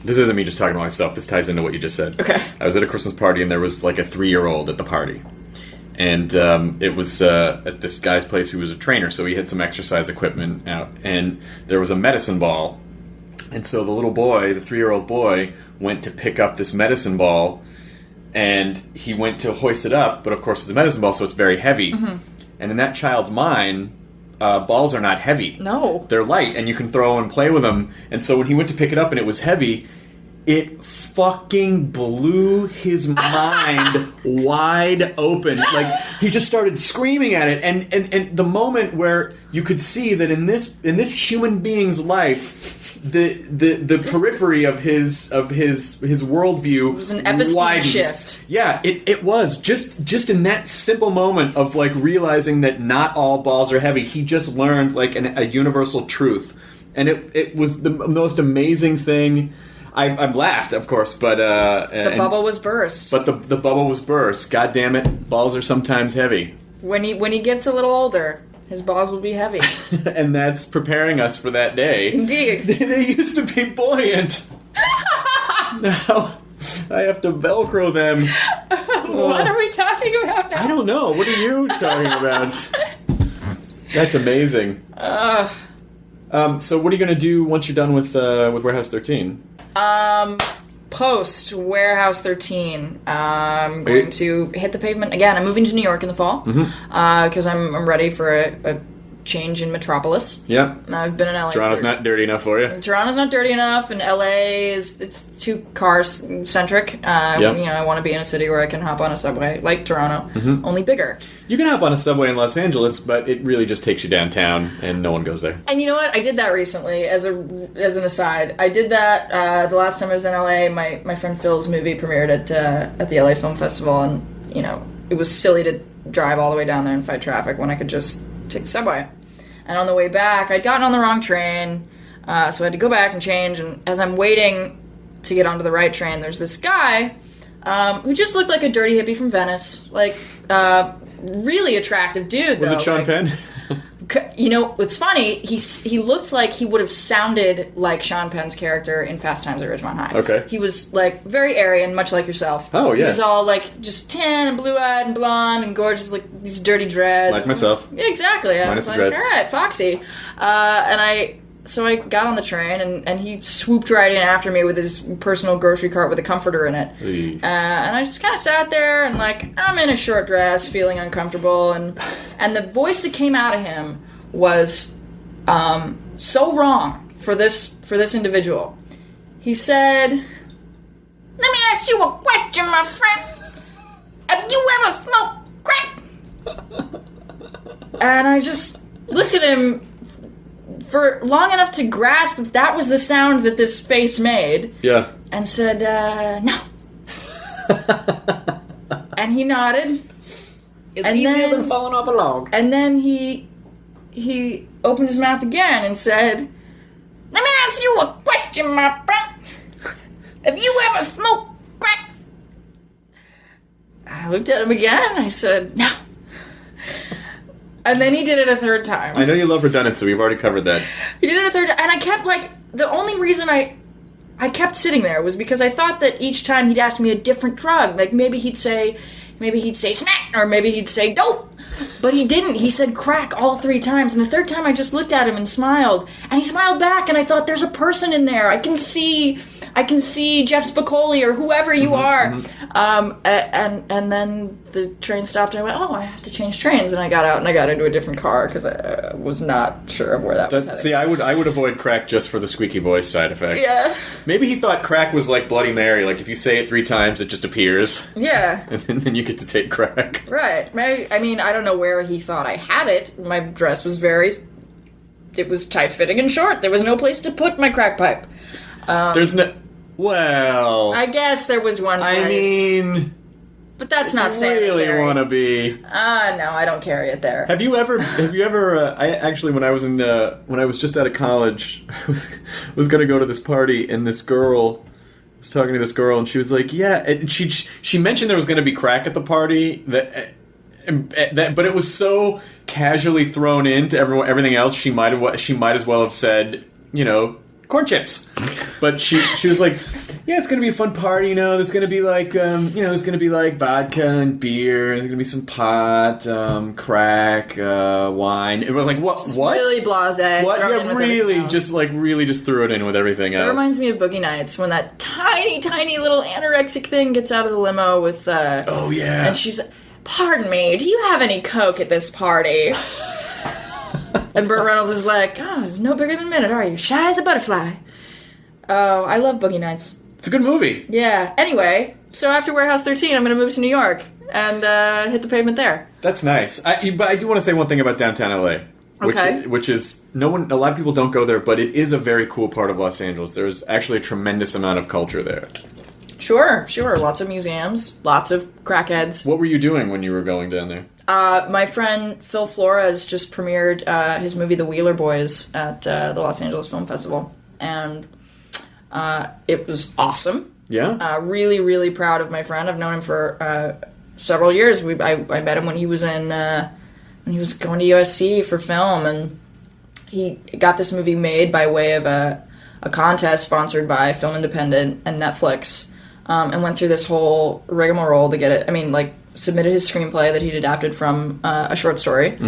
this isn't me just talking about myself. This ties into what you just said. Okay. I was at a Christmas party, and there was like a 3-year-old at the party. And it was at this guy's place who was a trainer, so he had some exercise equipment out. And there was a medicine ball. And so the little boy, the 3-year-old boy, went to pick up this medicine ball, and he went to hoist it up, but of course it's a medicine ball, so it's very heavy. Mm-hmm. And in that child's mind, balls are not heavy. No. They're light, and you can throw and play with them. And so when he went to pick it up and it was heavy, it fucking blew his mind wide open. Like, he just started screaming at it. And the moment where you could see that in this human being's life, the periphery of his worldview, it was an Epstein widened. Shift. Yeah, it was just in that simple moment of like realizing that not all balls are heavy. He just learned like a universal truth, and it was the most amazing thing. I laughed, of course, but the bubble was burst. But the bubble was burst. God damn it, balls are sometimes heavy. When he gets a little older, his balls will be heavy. And that's preparing us for that day. Indeed. They used to be buoyant. Now I have to Velcro them. What are we talking about now? I don't know. What are you talking about? That's amazing. So what are you going to do once you're done with Warehouse 13? Post Warehouse 13. I'm going to hit the pavement again. I'm moving to New York in the fall because I'm ready for a change in Metropolis. Yeah. I've been in LA. Toronto's not dirty enough for you. Toronto's not dirty enough, and LA it's too car-centric. Yep. I want to be in a city where I can hop on a subway, like Toronto, only bigger. You can hop on a subway in Los Angeles, but it really just takes you downtown, and no one goes there. And you know what? I did that recently, as an aside. I did that the last time I was in LA. My friend Phil's movie premiered at the LA Film Festival, and, it was silly to drive all the way down there and fight traffic when I could just take the subway. And on the way back, I'd gotten on the wrong train, so I had to go back and change. And as I'm waiting to get onto the right train, there's this guy who just looked like a dirty hippie from Venice. Like, really attractive dude, though. Was it Sean Penn? What's funny, he looked like he would have sounded like Sean Penn's character in Fast Times at Ridgemont High. Okay. He was, very Aryan, much like yourself. Oh, yes. He was all, just tan and blue-eyed and blonde and gorgeous, these dirty dreads. Like myself. Yeah, exactly. I Minus was the like, dreads. all right, Foxy. So I got on the train, and he swooped right in after me with his personal grocery cart with a comforter in it. And I just kind of sat there, and, I'm in a short dress, feeling uncomfortable, and the voice that came out of him was so wrong for this individual. He said, "Let me ask you a question, my friend. Have you ever smoked crack?" And I just looked at him for long enough to grasp that was the sound that this face made. Yeah. And said, no. And he nodded. It's easier than falling off a log. And then he opened his mouth again and said, "Let me ask you a question, my friend. Have you ever smoked crack?" I looked at him again. I said, "No." And then he did it a third time. I know you love redundancy. We've already covered that. He did it a third time. And I kept, the only reason I kept sitting there was because I thought that each time he'd ask me a different drug. Maybe he'd say smack, or maybe he'd say dope. But he didn't. He said crack all three times. And the third time I just looked at him and smiled. And he smiled back, and I thought, there's a person in there. I can see Jeff Spicoli or whoever you are. And then the train stopped, and I went, oh, I have to change trains. And I got out, and I got into a different car, because I was not sure of where that was heading. See, I would avoid crack just for the squeaky voice side effect. Yeah. Maybe he thought crack was like Bloody Mary. Like, if you say it 3 times, it just appears. Yeah. And then you get to take crack. Right. I mean, I don't know where he thought I had it. My dress was it was tight-fitting and short. There was no place to put my crack pipe. There's no... Well... I guess there was one place. I mean... But that's not sanitary. Really want to be... No, I don't carry it there. Have you ever, I actually, when I was just out of college, I was going to go to this party, and this girl... I was talking to this girl, and she was like, yeah, and she mentioned there was going to be crack at the party, but it was so casually thrown into everything else, she might as well have said, corn chips. But she was like, yeah, it's going to be a fun party, there's going to be there's going to be vodka and beer, there's going to be some pot, crack, wine. It was like, what? Really blasé. What? Yeah, really just threw it in with everything else. It reminds me of Boogie Nights, when that tiny, tiny little anorexic thing gets out of the limo with, oh, yeah. And she's, pardon me, do you have any Coke at this party? And Burt Reynolds is like, oh, it's no bigger than a minute, are you? Shy as a butterfly. Oh, I love Boogie Nights. It's a good movie. Yeah. Anyway, so after Warehouse 13, I'm going to move to New York and hit the pavement there. That's nice. But I do want to say one thing about downtown LA. Which is, a lot of people don't go there, but it is a very cool part of Los Angeles. There's actually a tremendous amount of culture there. Sure. Lots of museums, lots of crackheads. What were you doing when you were going down there? My friend Phil Flores just premiered his movie The Wheeler Boys at the Los Angeles Film Festival. And it was awesome. Yeah? Really, really proud of my friend. I've known him for several years. I met him when he was going to USC for film, and he got this movie made by way of a contest sponsored by Film Independent and Netflix, and went through this whole rigmarole to get it. I mean, submitted his screenplay that he'd adapted from a short story,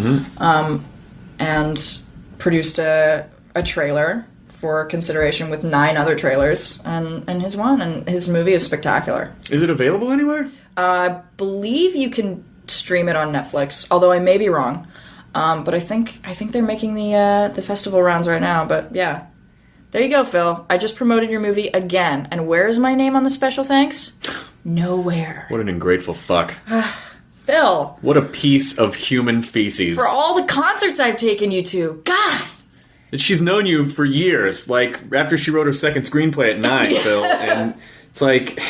and produced a trailer for consideration with 9 other trailers, and his one, and his movie is spectacular. Is it available anywhere? I believe you can stream it on Netflix, although I may be wrong. But I think they're making the festival rounds right now. But yeah, there you go, Phil. I just promoted your movie again. And where's my name on the special thanks? Nowhere. What an ungrateful fuck. Phil. What a piece of human feces. For all the concerts I've taken you to. God. And she's known you for years, like, after she wrote her second screenplay at 9, Phil, and it's like,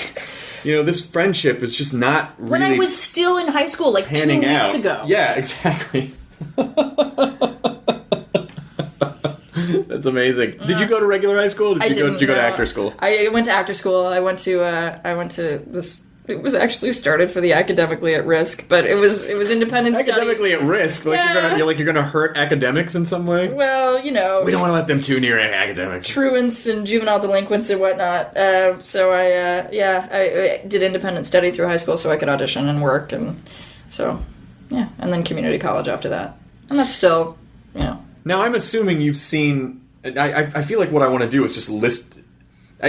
this friendship is just not really when I was still in high school, like 2 weeks ago. Yeah, exactly. That's amazing. Did you go to regular high school, or did you go to actor school? I went to actor school. I went to this. It was actually started for the academically at risk, but it was independent study. Academically at risk? Like you're gonna hurt academics in some way? Well, we don't want to let them too near academics. Truants and juvenile delinquents and whatnot. So I did independent study through high school so I could audition and work, and so yeah, and then community college after that. And that's still, Now I'm assuming you've seen. I feel like what I want to do is just list.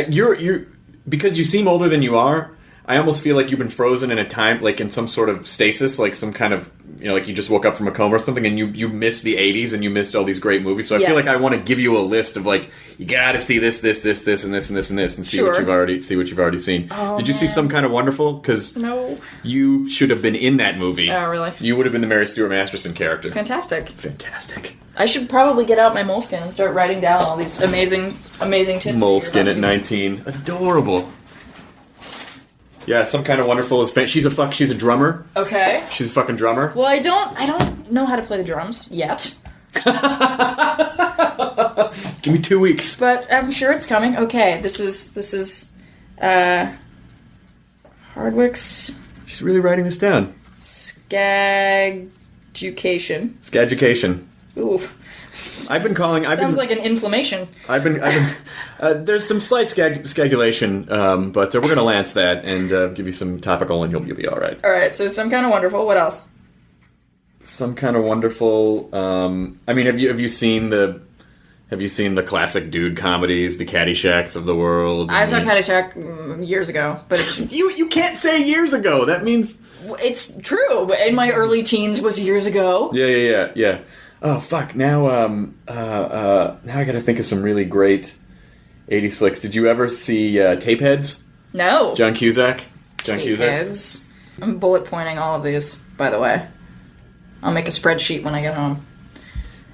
You're because you seem older than you are. I almost feel like you've been frozen in a time, like in some sort of stasis, like some kind of, like you just woke up from a coma or something, and you missed the 80s and you missed all these great movies. So I feel like I want to give you a list of like, you gotta see this, and this, and this, and this, and see what you've already seen. Oh, Did you see Some Kind of Wonderful? Because no, you should have been in that movie. Oh, really? You would have been the Mary Stuart Masterson character. Fantastic. I should probably get out my Moleskine and start writing down all these amazing tips. Moleskine at 19, adorable. Yeah, Some Kind of Wonderful is she's a drummer. Okay. She's a fucking drummer. Well, I don't know how to play the drums yet. Give me 2 weeks. But I'm sure it's coming. Okay, this is Hardwick's. She's really writing this down. Scagliotti. Scagliotti. Ooh. Sounds like an inflammation. There's some slight scagulation, but we're going to lance that and give you some topical, and you'll be all right. All right, so Some Kind of Wonderful. What else? Some Kind of Wonderful. Have you seen the classic dude comedies, the Caddyshacks of the world? I saw Caddyshack years ago, but you can't say years ago. That means it's true. In my early teens was years ago. Yeah. Oh fuck! Now I got to think of some really great '80s flicks. Did you ever see Tapeheads? No. John Cusack. Tapeheads. I'm bullet pointing all of these, by the way. I'll make a spreadsheet when I get home.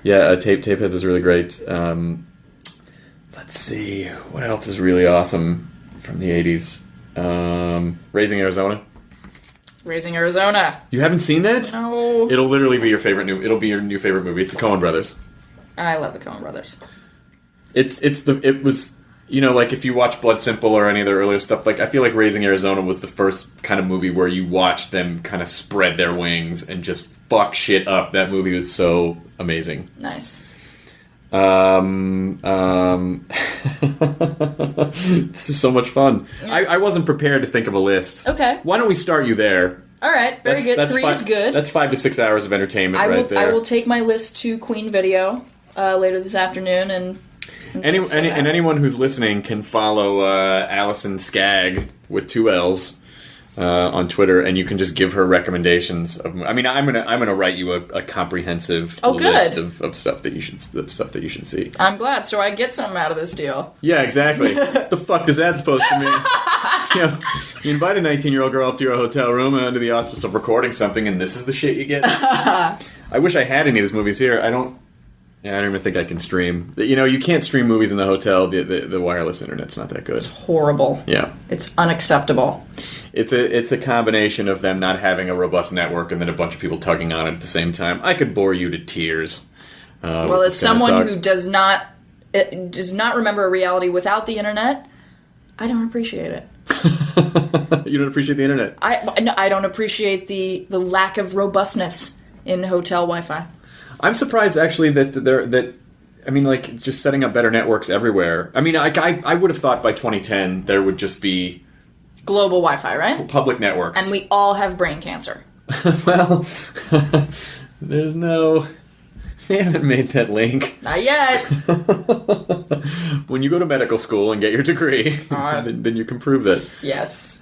Yeah, Tapeheads is really great. Let's see, what else is really awesome from the '80s? Raising Arizona. Raising Arizona. You haven't seen that? No. It'll literally be It'll be your new favorite movie. It's the Coen Brothers. I love the Coen Brothers. It was like if you watch Blood Simple or any of their earlier stuff, like I feel like Raising Arizona was the first kind of movie where you watched them kind of spread their wings and just fuck shit up. That movie was so amazing. Nice. This is so much fun. I wasn't prepared to think of a list. Okay. Why don't we start you there? All right, very good. 3 is good. That's 5 to 6 hours of entertainment there. I will take my list to Queen Video later this afternoon, and anyone who's listening can follow Allison Skag with 2 L's on Twitter, and you can just give her recommendations of. I'm gonna write you a comprehensive list of stuff that you should see. I'm glad. So I get something out of this deal. Yeah, exactly. What the fuck is that supposed to mean? You invite a 19-year-old girl up to your hotel room and under the auspice of recording something, and this is the shit you get. I wish I had any of these movies here. I don't even think I can stream. You can't stream movies in the hotel. The wireless internet's not that good. It's horrible. Yeah, it's unacceptable. It's a combination of them not having a robust network and then a bunch of people tugging on it at the same time. I could bore you to tears. Well, as someone who does not remember a reality without the internet, I don't appreciate it. You don't appreciate the internet? I don't appreciate the lack of robustness in hotel Wi-Fi. I'm surprised actually that just setting up better networks everywhere. I would have thought by 2010 there would just be global Wi-Fi, right? Public networks. And we all have brain cancer. Well, there's no. They haven't made that link. Not yet. When you go to medical school and get your degree, then you can prove that. Yes.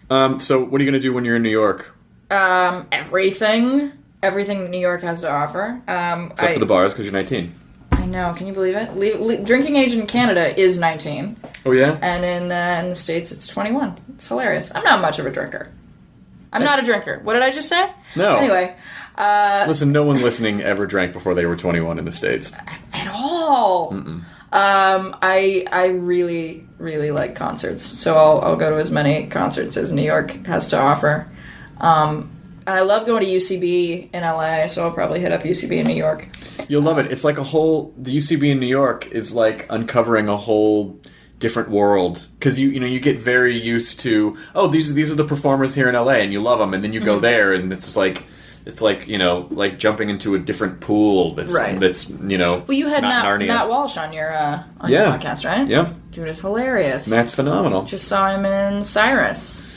So what are you going to do when you're in New York? Everything. everything that New York has to offer. Except for the bars, because you're 19. I know. Can you believe it? Drinking age in Canada is 19. Oh, yeah? And in the States, it's 21. It's hilarious. I'm not much of a drinker. I'm not a drinker. What did I just say? No. Anyway. Listen, no one listening ever drank before they were 21 in the States. At all. I really, really like concerts. So I'll go to as many concerts as New York has to offer. And I love going to UCB in LA, so I'll probably hit up UCB in New York. You'll love it. It's like the UCB in New York is like uncovering a whole different world. Because you get very used to, these are the performers here in LA, and you love them, and then you go there, and it's like like jumping into a different pool that's Well, you had Matt Walsh on your podcast, right? Yeah. Dude, it's hilarious. Matt's phenomenal. Just saw him in Cyrus.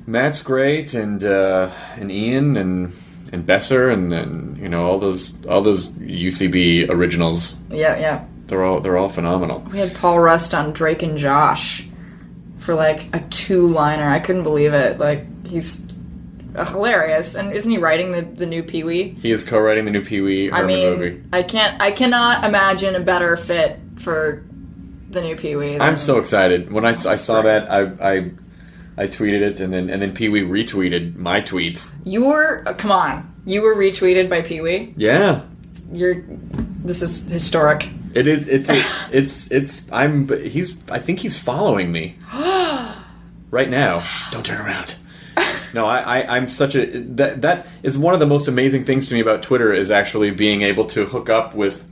Matt's great, and Ian and Besser and all those UCB originals. Yeah. They're all phenomenal. We had Paul Rust on Drake and Josh for like a 2-liner. I couldn't believe it. Like, he's hilarious. And isn't he writing the new Pee-wee? He is co-writing the new Pee-wee movie. I cannot imagine a better fit for the new Pee-wee. I'm so excited. When I saw that, I tweeted it, and then Pee-wee retweeted my tweet. You were retweeted by Pee-wee? Yeah. This is historic. It is. I think he's following me right now. Don't turn around. No, I'm such a that is one of the most amazing things to me about Twitter is actually being able to hook up with.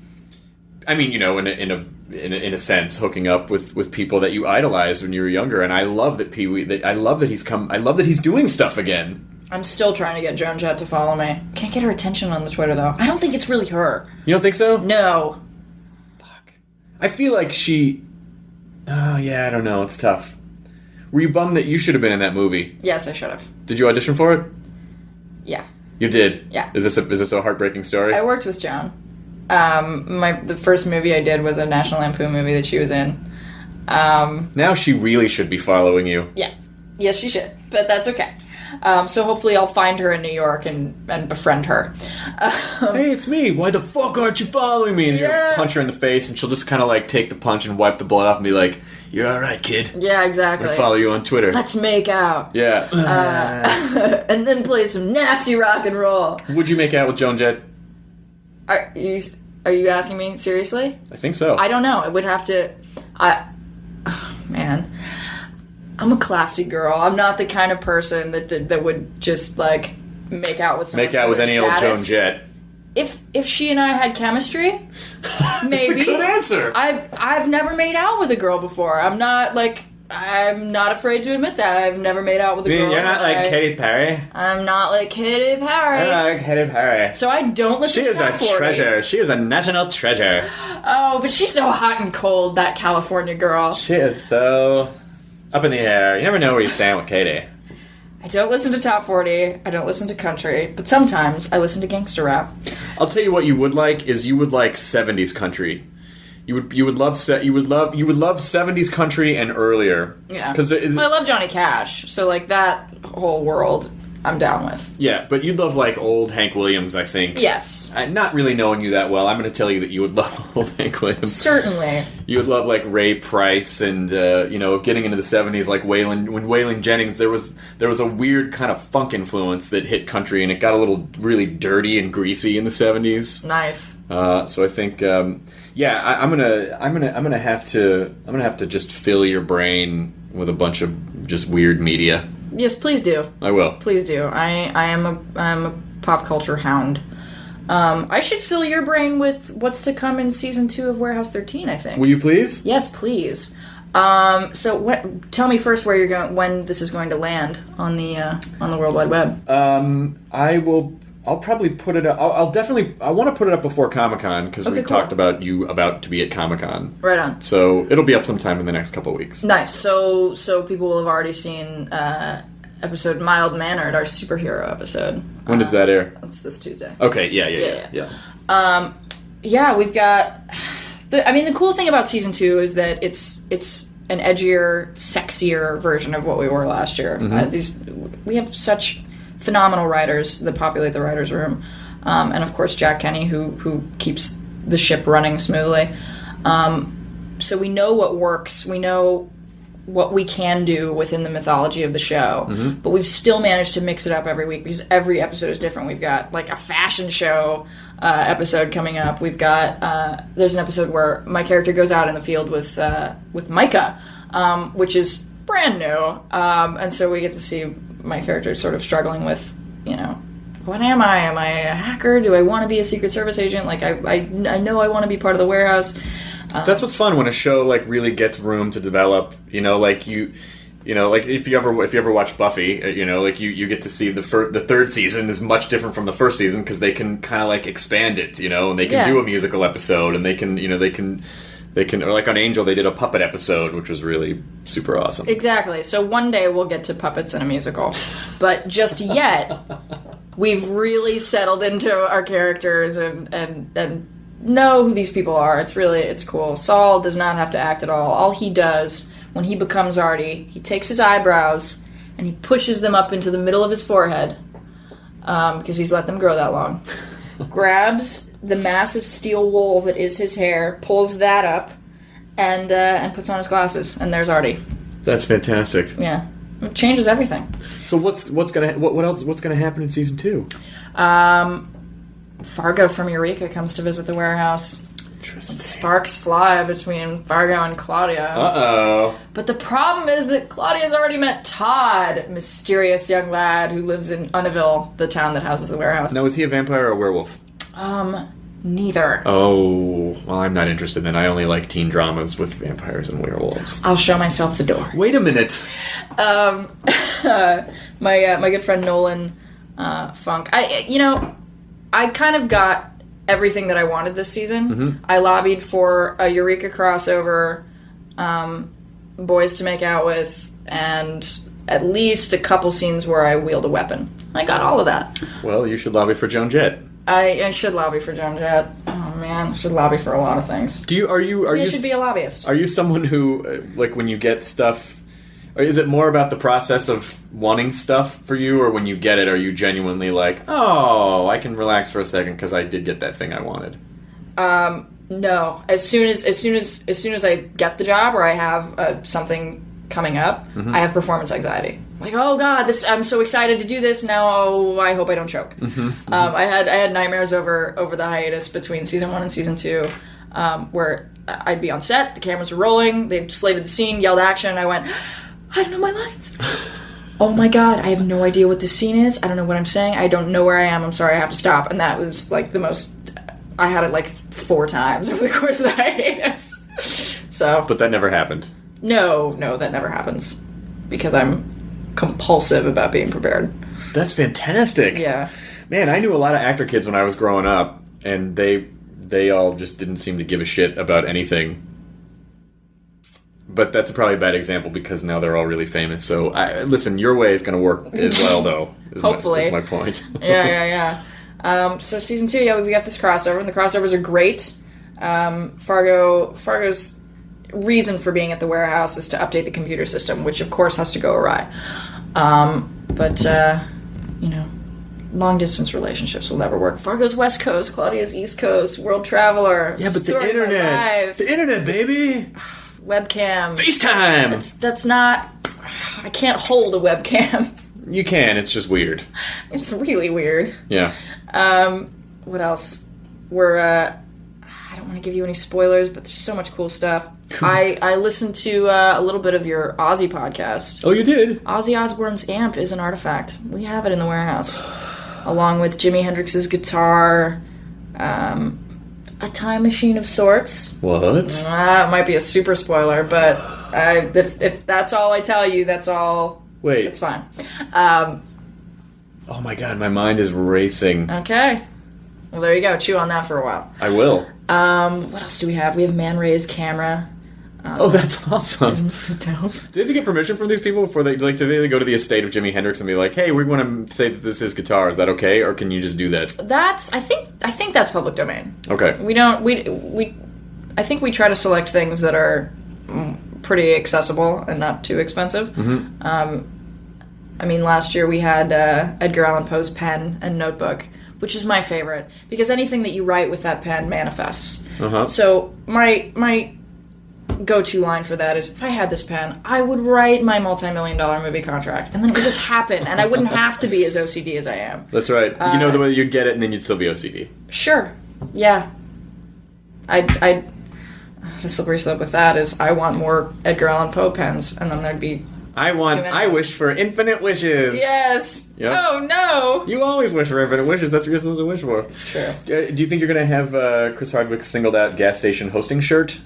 I mean, in a sense, hooking up with people that you idolized when you were younger, and I love that Pee-wee. I love that he's doing stuff again. I'm still trying to get Joan Jett to follow me. Can't get her attention on the Twitter though. I don't think it's really her. You don't think so? No. Fuck. I feel like she. Oh yeah, I don't know. It's tough. Were you bummed that you should have been in that movie? Yes, I should have. Did you audition for it? Yeah. You did? Yeah. Is this a heartbreaking story? I worked with Joan. The first movie I did was a National Lampoon movie that she was in. Now she really should be following you. Yeah. Yes, she should. But that's okay. So hopefully I'll find her in New York and befriend her. Hey, it's me. Why the fuck aren't you following me? And you punch her in the face, and she'll just kind of like take the punch and wipe the blood off and be like, "You're all right, kid." Yeah, exactly. I'm gonna follow you on Twitter. Let's make out. Yeah. And then play some nasty rock and roll. Would you make out with Joan Jett? Are you asking me seriously? I think so. I don't know. It would have to. Man, I'm a classy girl. I'm not the kind of person that would just like make out with someone. Make out with any old Joan Jett. If she and I had chemistry, maybe. That's a good answer. I've never made out with a girl before. I'm not afraid to admit that. I've never made out with a girl. You're not like Katy Perry? I'm not like Katy Perry. I'm not like Katy Perry. So I don't listen to Top 40. She is a treasure. She is a national treasure. Oh, but she's so hot and cold, that California girl. She is so up in the air. You never know where you stand with Katy. I don't listen to Top 40. I don't listen to country. But sometimes I listen to gangster rap. I'll tell you what you would like is you would like 70s country. You would love 70s country and earlier. Yeah. Because I love Johnny Cash, so like that whole world I'm down with. Yeah, but you'd love like old Hank Williams, I think. Yes. Not really knowing you that well, I'm going to tell you that you would love old Hank Williams. Certainly. You would love like Ray Price and getting into the 70s like Waylon Jennings. There was a weird kind of funk influence that hit country, and it got a little really dirty and greasy in the 70s. Nice. So I think I'm gonna have to just fill your brain with a bunch of just weird media. Yes, please do. I will. Please do. I'm a pop culture hound. I should fill your brain with what's to come in season 2 of Warehouse 13, I think. Will you please? Yes, please. Tell me first where you're going, when this is going to land on the World Wide Web. I'll probably put it up. I want to put it up before Comic-Con because we talked about you about to be at Comic-Con. Right on. So it'll be up sometime in the next couple of weeks. Nice. So people will have already seen episode Mild Mannered, our superhero episode. When does that air? It's this Tuesday. Okay. Yeah. We've got. The cool thing about season 2 is that it's an edgier, sexier version of what we were last year. Mm-hmm. We have such phenomenal writers that populate the writers' room. and of course Jack Kenny, who keeps the ship running smoothly. So we know what works. We know what we can do within the mythology of the show, but we've still managed to mix it up every week because every episode is different. We've got like a fashion show episode coming up. We've got there's an episode where my character goes out in the field with Micah, which is brand new, and so we get to see my character sort of struggling with, what am I? Am I a hacker? Do I want to be a Secret Service agent? Like I know I want to be part of the warehouse. That's what's fun when a show like really gets room to develop. Like if you ever watch Buffy, you get to see the third season is much different from the first season because they can kind of like expand it, and they can do a musical episode, and they can or like on Angel they did a puppet episode, which was really super awesome. Exactly. So one day we'll get to puppets in a musical, but just yet we've really settled into our characters and know who these people are. It's cool. Saul does not have to act at all. All he does when he becomes Artie, he takes his eyebrows and he pushes them up into the middle of his forehead because he's let them grow that long. Grabs the massive steel wool that is his hair, pulls that up, and puts on his glasses, and there's Artie. That's fantastic. Yeah, it changes everything. So what's gonna happen in season 2? Fargo from Eureka comes to visit the warehouse. Interesting. Sparks fly between Fargo and Claudia. Uh-oh. But the problem is that Claudia's already met Todd, mysterious young lad who lives in Unnaville, the town that houses the warehouse. Now, is he a vampire or a werewolf? Neither. Oh, well, I'm not interested then. I only like teen dramas with vampires and werewolves. I'll show myself the door. Wait a minute. My good friend Nolan Funk. I kind of got everything that I wanted this season. Mm-hmm. I lobbied for a Eureka crossover, boys to make out with, and at least a couple scenes where I wield a weapon. I got all of that. Well, you should lobby for Joan Jett. I should lobby for Joan Jett. Oh man, I should lobby for a lot of things. Are you should be a lobbyist. Are you someone who like when you get stuff? Or is it more about the process of wanting stuff for you, or when you get it, are you genuinely like, oh, I can relax for a second because I did get that thing I wanted? No. As soon as I get the job or I have something coming up, I have performance anxiety. Like, oh god, I'm so excited to do this now. I hope I don't choke. I had nightmares over the hiatus between season 1 and season 2, where I'd be on set, the cameras were rolling, they slated the scene, yelled action, and I went, I don't know my lines. Oh my god, I have no idea what this scene is. I don't know what I'm saying. I don't know where I am. I'm sorry, I have to stop. And that was like the most... I had it like 4 times over the course of the hiatus. So... But that never happened. No, that never happens. Because I'm compulsive about being prepared. That's fantastic. Yeah. Man, I knew a lot of actor kids when I was growing up, and they all just didn't seem to give a shit about anything. But that's probably a bad example because now they're all really famous. So, listen, your way is going to work as well, though. Hopefully. That's my point. Yeah. So season 2, we've got this crossover, and the crossovers are great. Fargo's reason for being at the warehouse is to update the computer system, which of course has to go awry. But long distance relationships will never work. Fargo's West Coast, Claudia's East Coast, world traveler. Yeah, but story the of my internet. life. The internet, baby. Webcam. FaceTime. That's not... I can't hold a webcam. You can. It's just weird. It's really weird. Yeah. What else? I don't want to give you any spoilers, but there's so much cool stuff. I listened to a little bit of your Ozzy podcast. Oh, you did? Ozzy Osbourne's amp is an artifact. We have it in the warehouse. Along with Jimi Hendrix's guitar, a time machine of sorts. What? It might be a super spoiler, but if that's all I tell you, that's all... Wait. It's fine. Oh my god, my mind is racing. Okay. Well, there you go. Chew on that for a while. I will. What else do we have? We have Man Ray's camera. Oh, that's awesome. Dope. Do they have to get permission from these people before they, like, do they go to the estate of Jimi Hendrix and be like, hey, we want to say that this is guitar, is that okay? Or can you just do that? I think that's public domain. Okay. I think we try to select things that are pretty accessible and not too expensive. Mm-hmm. Last year we had Edgar Allan Poe's pen and notebook, which is my favorite, because anything that you write with that pen manifests. Uh-huh. So my go-to line for that is, if I had this pen, I would write my multi-million-dollar movie contract, and then it would just happen, and I wouldn't have to be as OCD as I am. That's right. You know the way you'd get it, and then you'd still be OCD. Sure. Yeah. The slippery slope with that is I want more Edgar Allan Poe pens, and then there'd be... I wish for infinite wishes. Yes! Yep. Oh, no! You always wish for infinite wishes. That's what you're supposed to wish for. It's true. Do you think you're going to have Chris Hardwick's Singled Out gas station hosting shirt?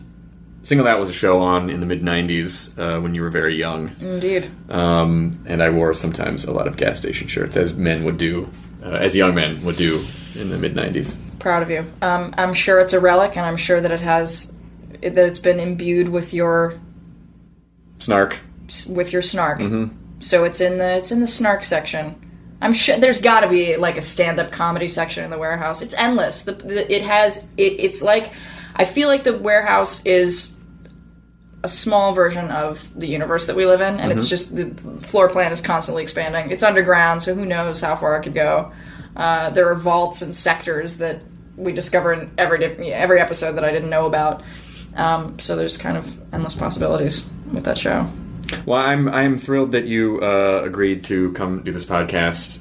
Singled Out was a show on in the mid-90s when you were very young. Indeed. And I wore sometimes a lot of gas station shirts, as men would do, as young men would do in the mid-90s. Proud of you. I'm sure it's a relic, and I'm sure that it's been imbued with your... Snark. With your snark. Mm-hmm. So it's in the snark section. I'm sure there's got to be like a stand-up comedy section in the warehouse. It's endless. It's like, I feel like the warehouse is a small version of the universe that we live in, and it's just the floor plan is constantly expanding. It's underground, so who knows how far it could go. There are vaults and sectors that we discover in every episode that I didn't know about. So there's kind of endless possibilities with that show. Well, I'm thrilled that you agreed to come do this podcast.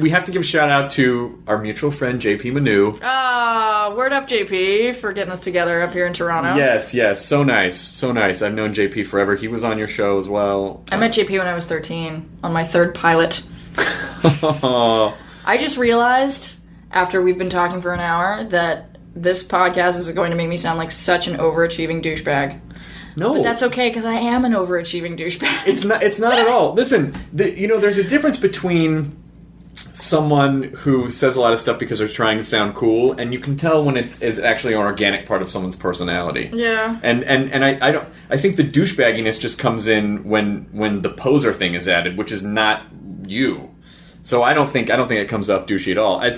We have to give a shout out to our mutual friend JP Manu. Word up, JP, for getting us together up here in Toronto. Yes, so nice. I've known JP forever. He was on your show as well. I met JP when I was 13 on my third pilot. I just realized after we've been talking for an hour that this podcast is going to make me sound like such an overachieving douchebag. No, but that's okay, because I am an overachieving douchebag. It's not at all. Listen, there's a difference between someone who says a lot of stuff because they're trying to sound cool, and you can tell when it's actually an organic part of someone's personality. Yeah. And I think the douchebagginess just comes in when the poser thing is added, which is not you. So I don't think it comes off douchey at all. I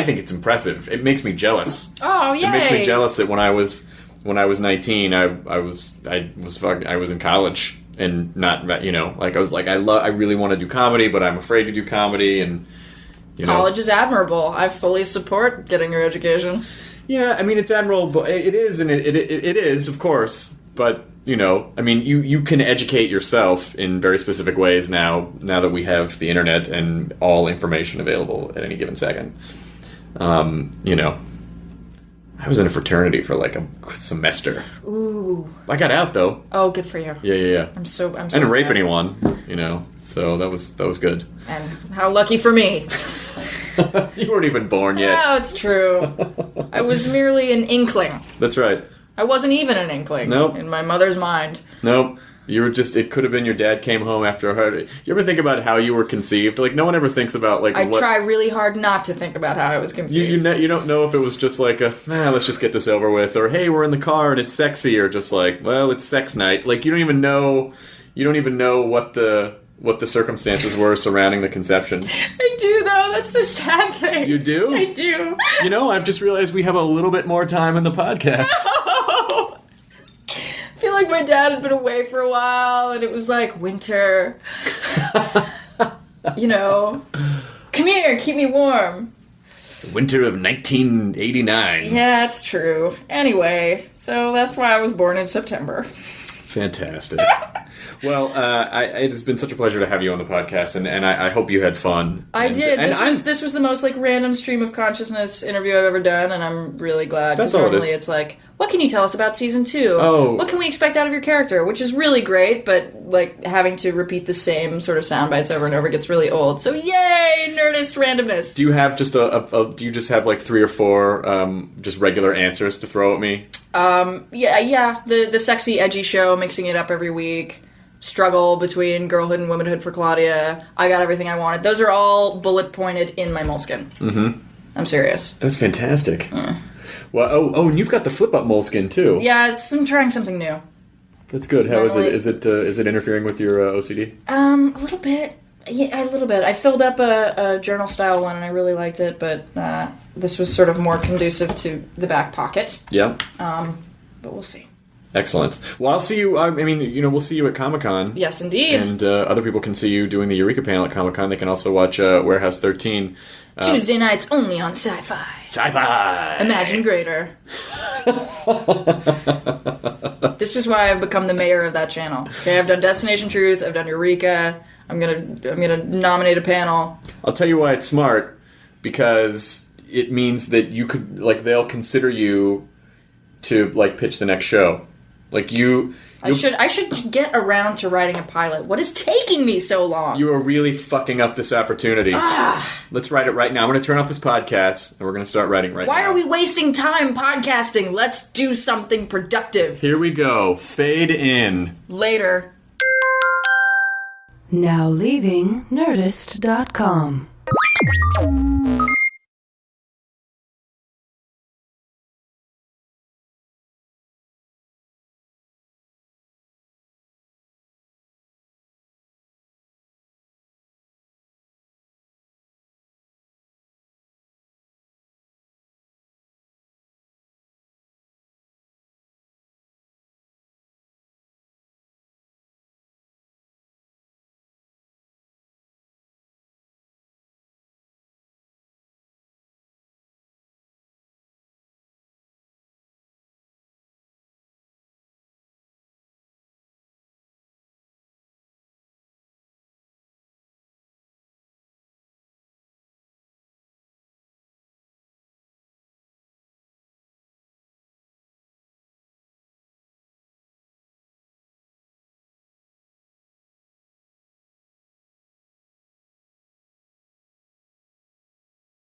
think it's impressive. It makes me jealous. Oh, yay. It makes me jealous that when I was 19, I was in college and not, I really want to do comedy, but I'm afraid to do comedy, and college is admirable. I fully support getting your education. Yeah, it's admirable. It is, and it is, of course. But you can educate yourself in very specific ways now that we have the internet and all information available at any given second. I was in a fraternity for like a semester. Ooh. I got out though. Oh, good for you. Yeah. I'm so I didn't rape anyone, so that was good. And how lucky for me. You weren't even born yet. No, it's true. I was merely an inkling. That's right. I wasn't even an inkling. Nope. In my mother's mind. Nope. You were it could have been your dad came home after a hard... You ever think about how you were conceived? Like, no one ever thinks about, like, I try really hard not to think about how I was conceived. You don't know if it was just like let's just get this over with, or, hey, we're in the car and it's sexy, or just like, well, it's sex night. Like, you don't even know what the circumstances were surrounding the conception. I do, though. That's the sad thing. You do? I do. I've just realized we have a little bit more time in the podcast. No! I feel like my dad had been away for a while, and it was like winter. Come here, keep me warm. Winter of 1989. Yeah, it's true. Anyway, so that's why I was born in September. Fantastic. Well, it has been such a pleasure to have you on the podcast, and I hope you had fun. I did. This was the most like random stream of consciousness interview I've ever done, and I'm really glad. That's all it is. Normally it's like, what can you tell us about season 2? Oh. What can we expect out of your character? Which is really great, but like having to repeat the same sort of sound bites over and over gets really old. So yay, Nerdist randomness. Do you have just do you just have like 3 or 4 just regular answers to throw at me? Yeah. The sexy, edgy show, mixing it up every week. Struggle between girlhood and womanhood for Claudia. I got everything I wanted. Those are all bullet pointed in my moleskin. Mm-hmm. I'm serious. That's fantastic. Well, and you've got the flip up moleskin too. Yeah, I'm trying something new. That's good. How Normally, is it? Is it interfering with your OCD? A little bit. Yeah, a little bit. I filled up a journal style one and I really liked it, but this was sort of more conducive to the back pocket. Yeah. But we'll see. Excellent. Well, I'll see you. I mean, we'll see you at Comic-Con. Yes, indeed. And other people can see you doing the Eureka panel at Comic-Con. They can also watch Warehouse 13. Tuesday nights only on Sci-Fi. Sci-Fi! Imagine greater. This is why I've become the mayor of that channel. Okay, I've done Destination Truth. I've done Eureka. I'm gonna nominate a panel. I'll tell you why it's smart. Because it means that you could, like, they'll consider you to, like, pitch the next show. Like, I should get around to writing a pilot. What is taking me so long? You are really fucking up this opportunity. Let's write it right now. I'm going to turn off this podcast, and we're going to start writing right now. Why are we wasting time podcasting? Let's do something productive. Here we go. Fade in. Later. Now leaving Nerdist.com.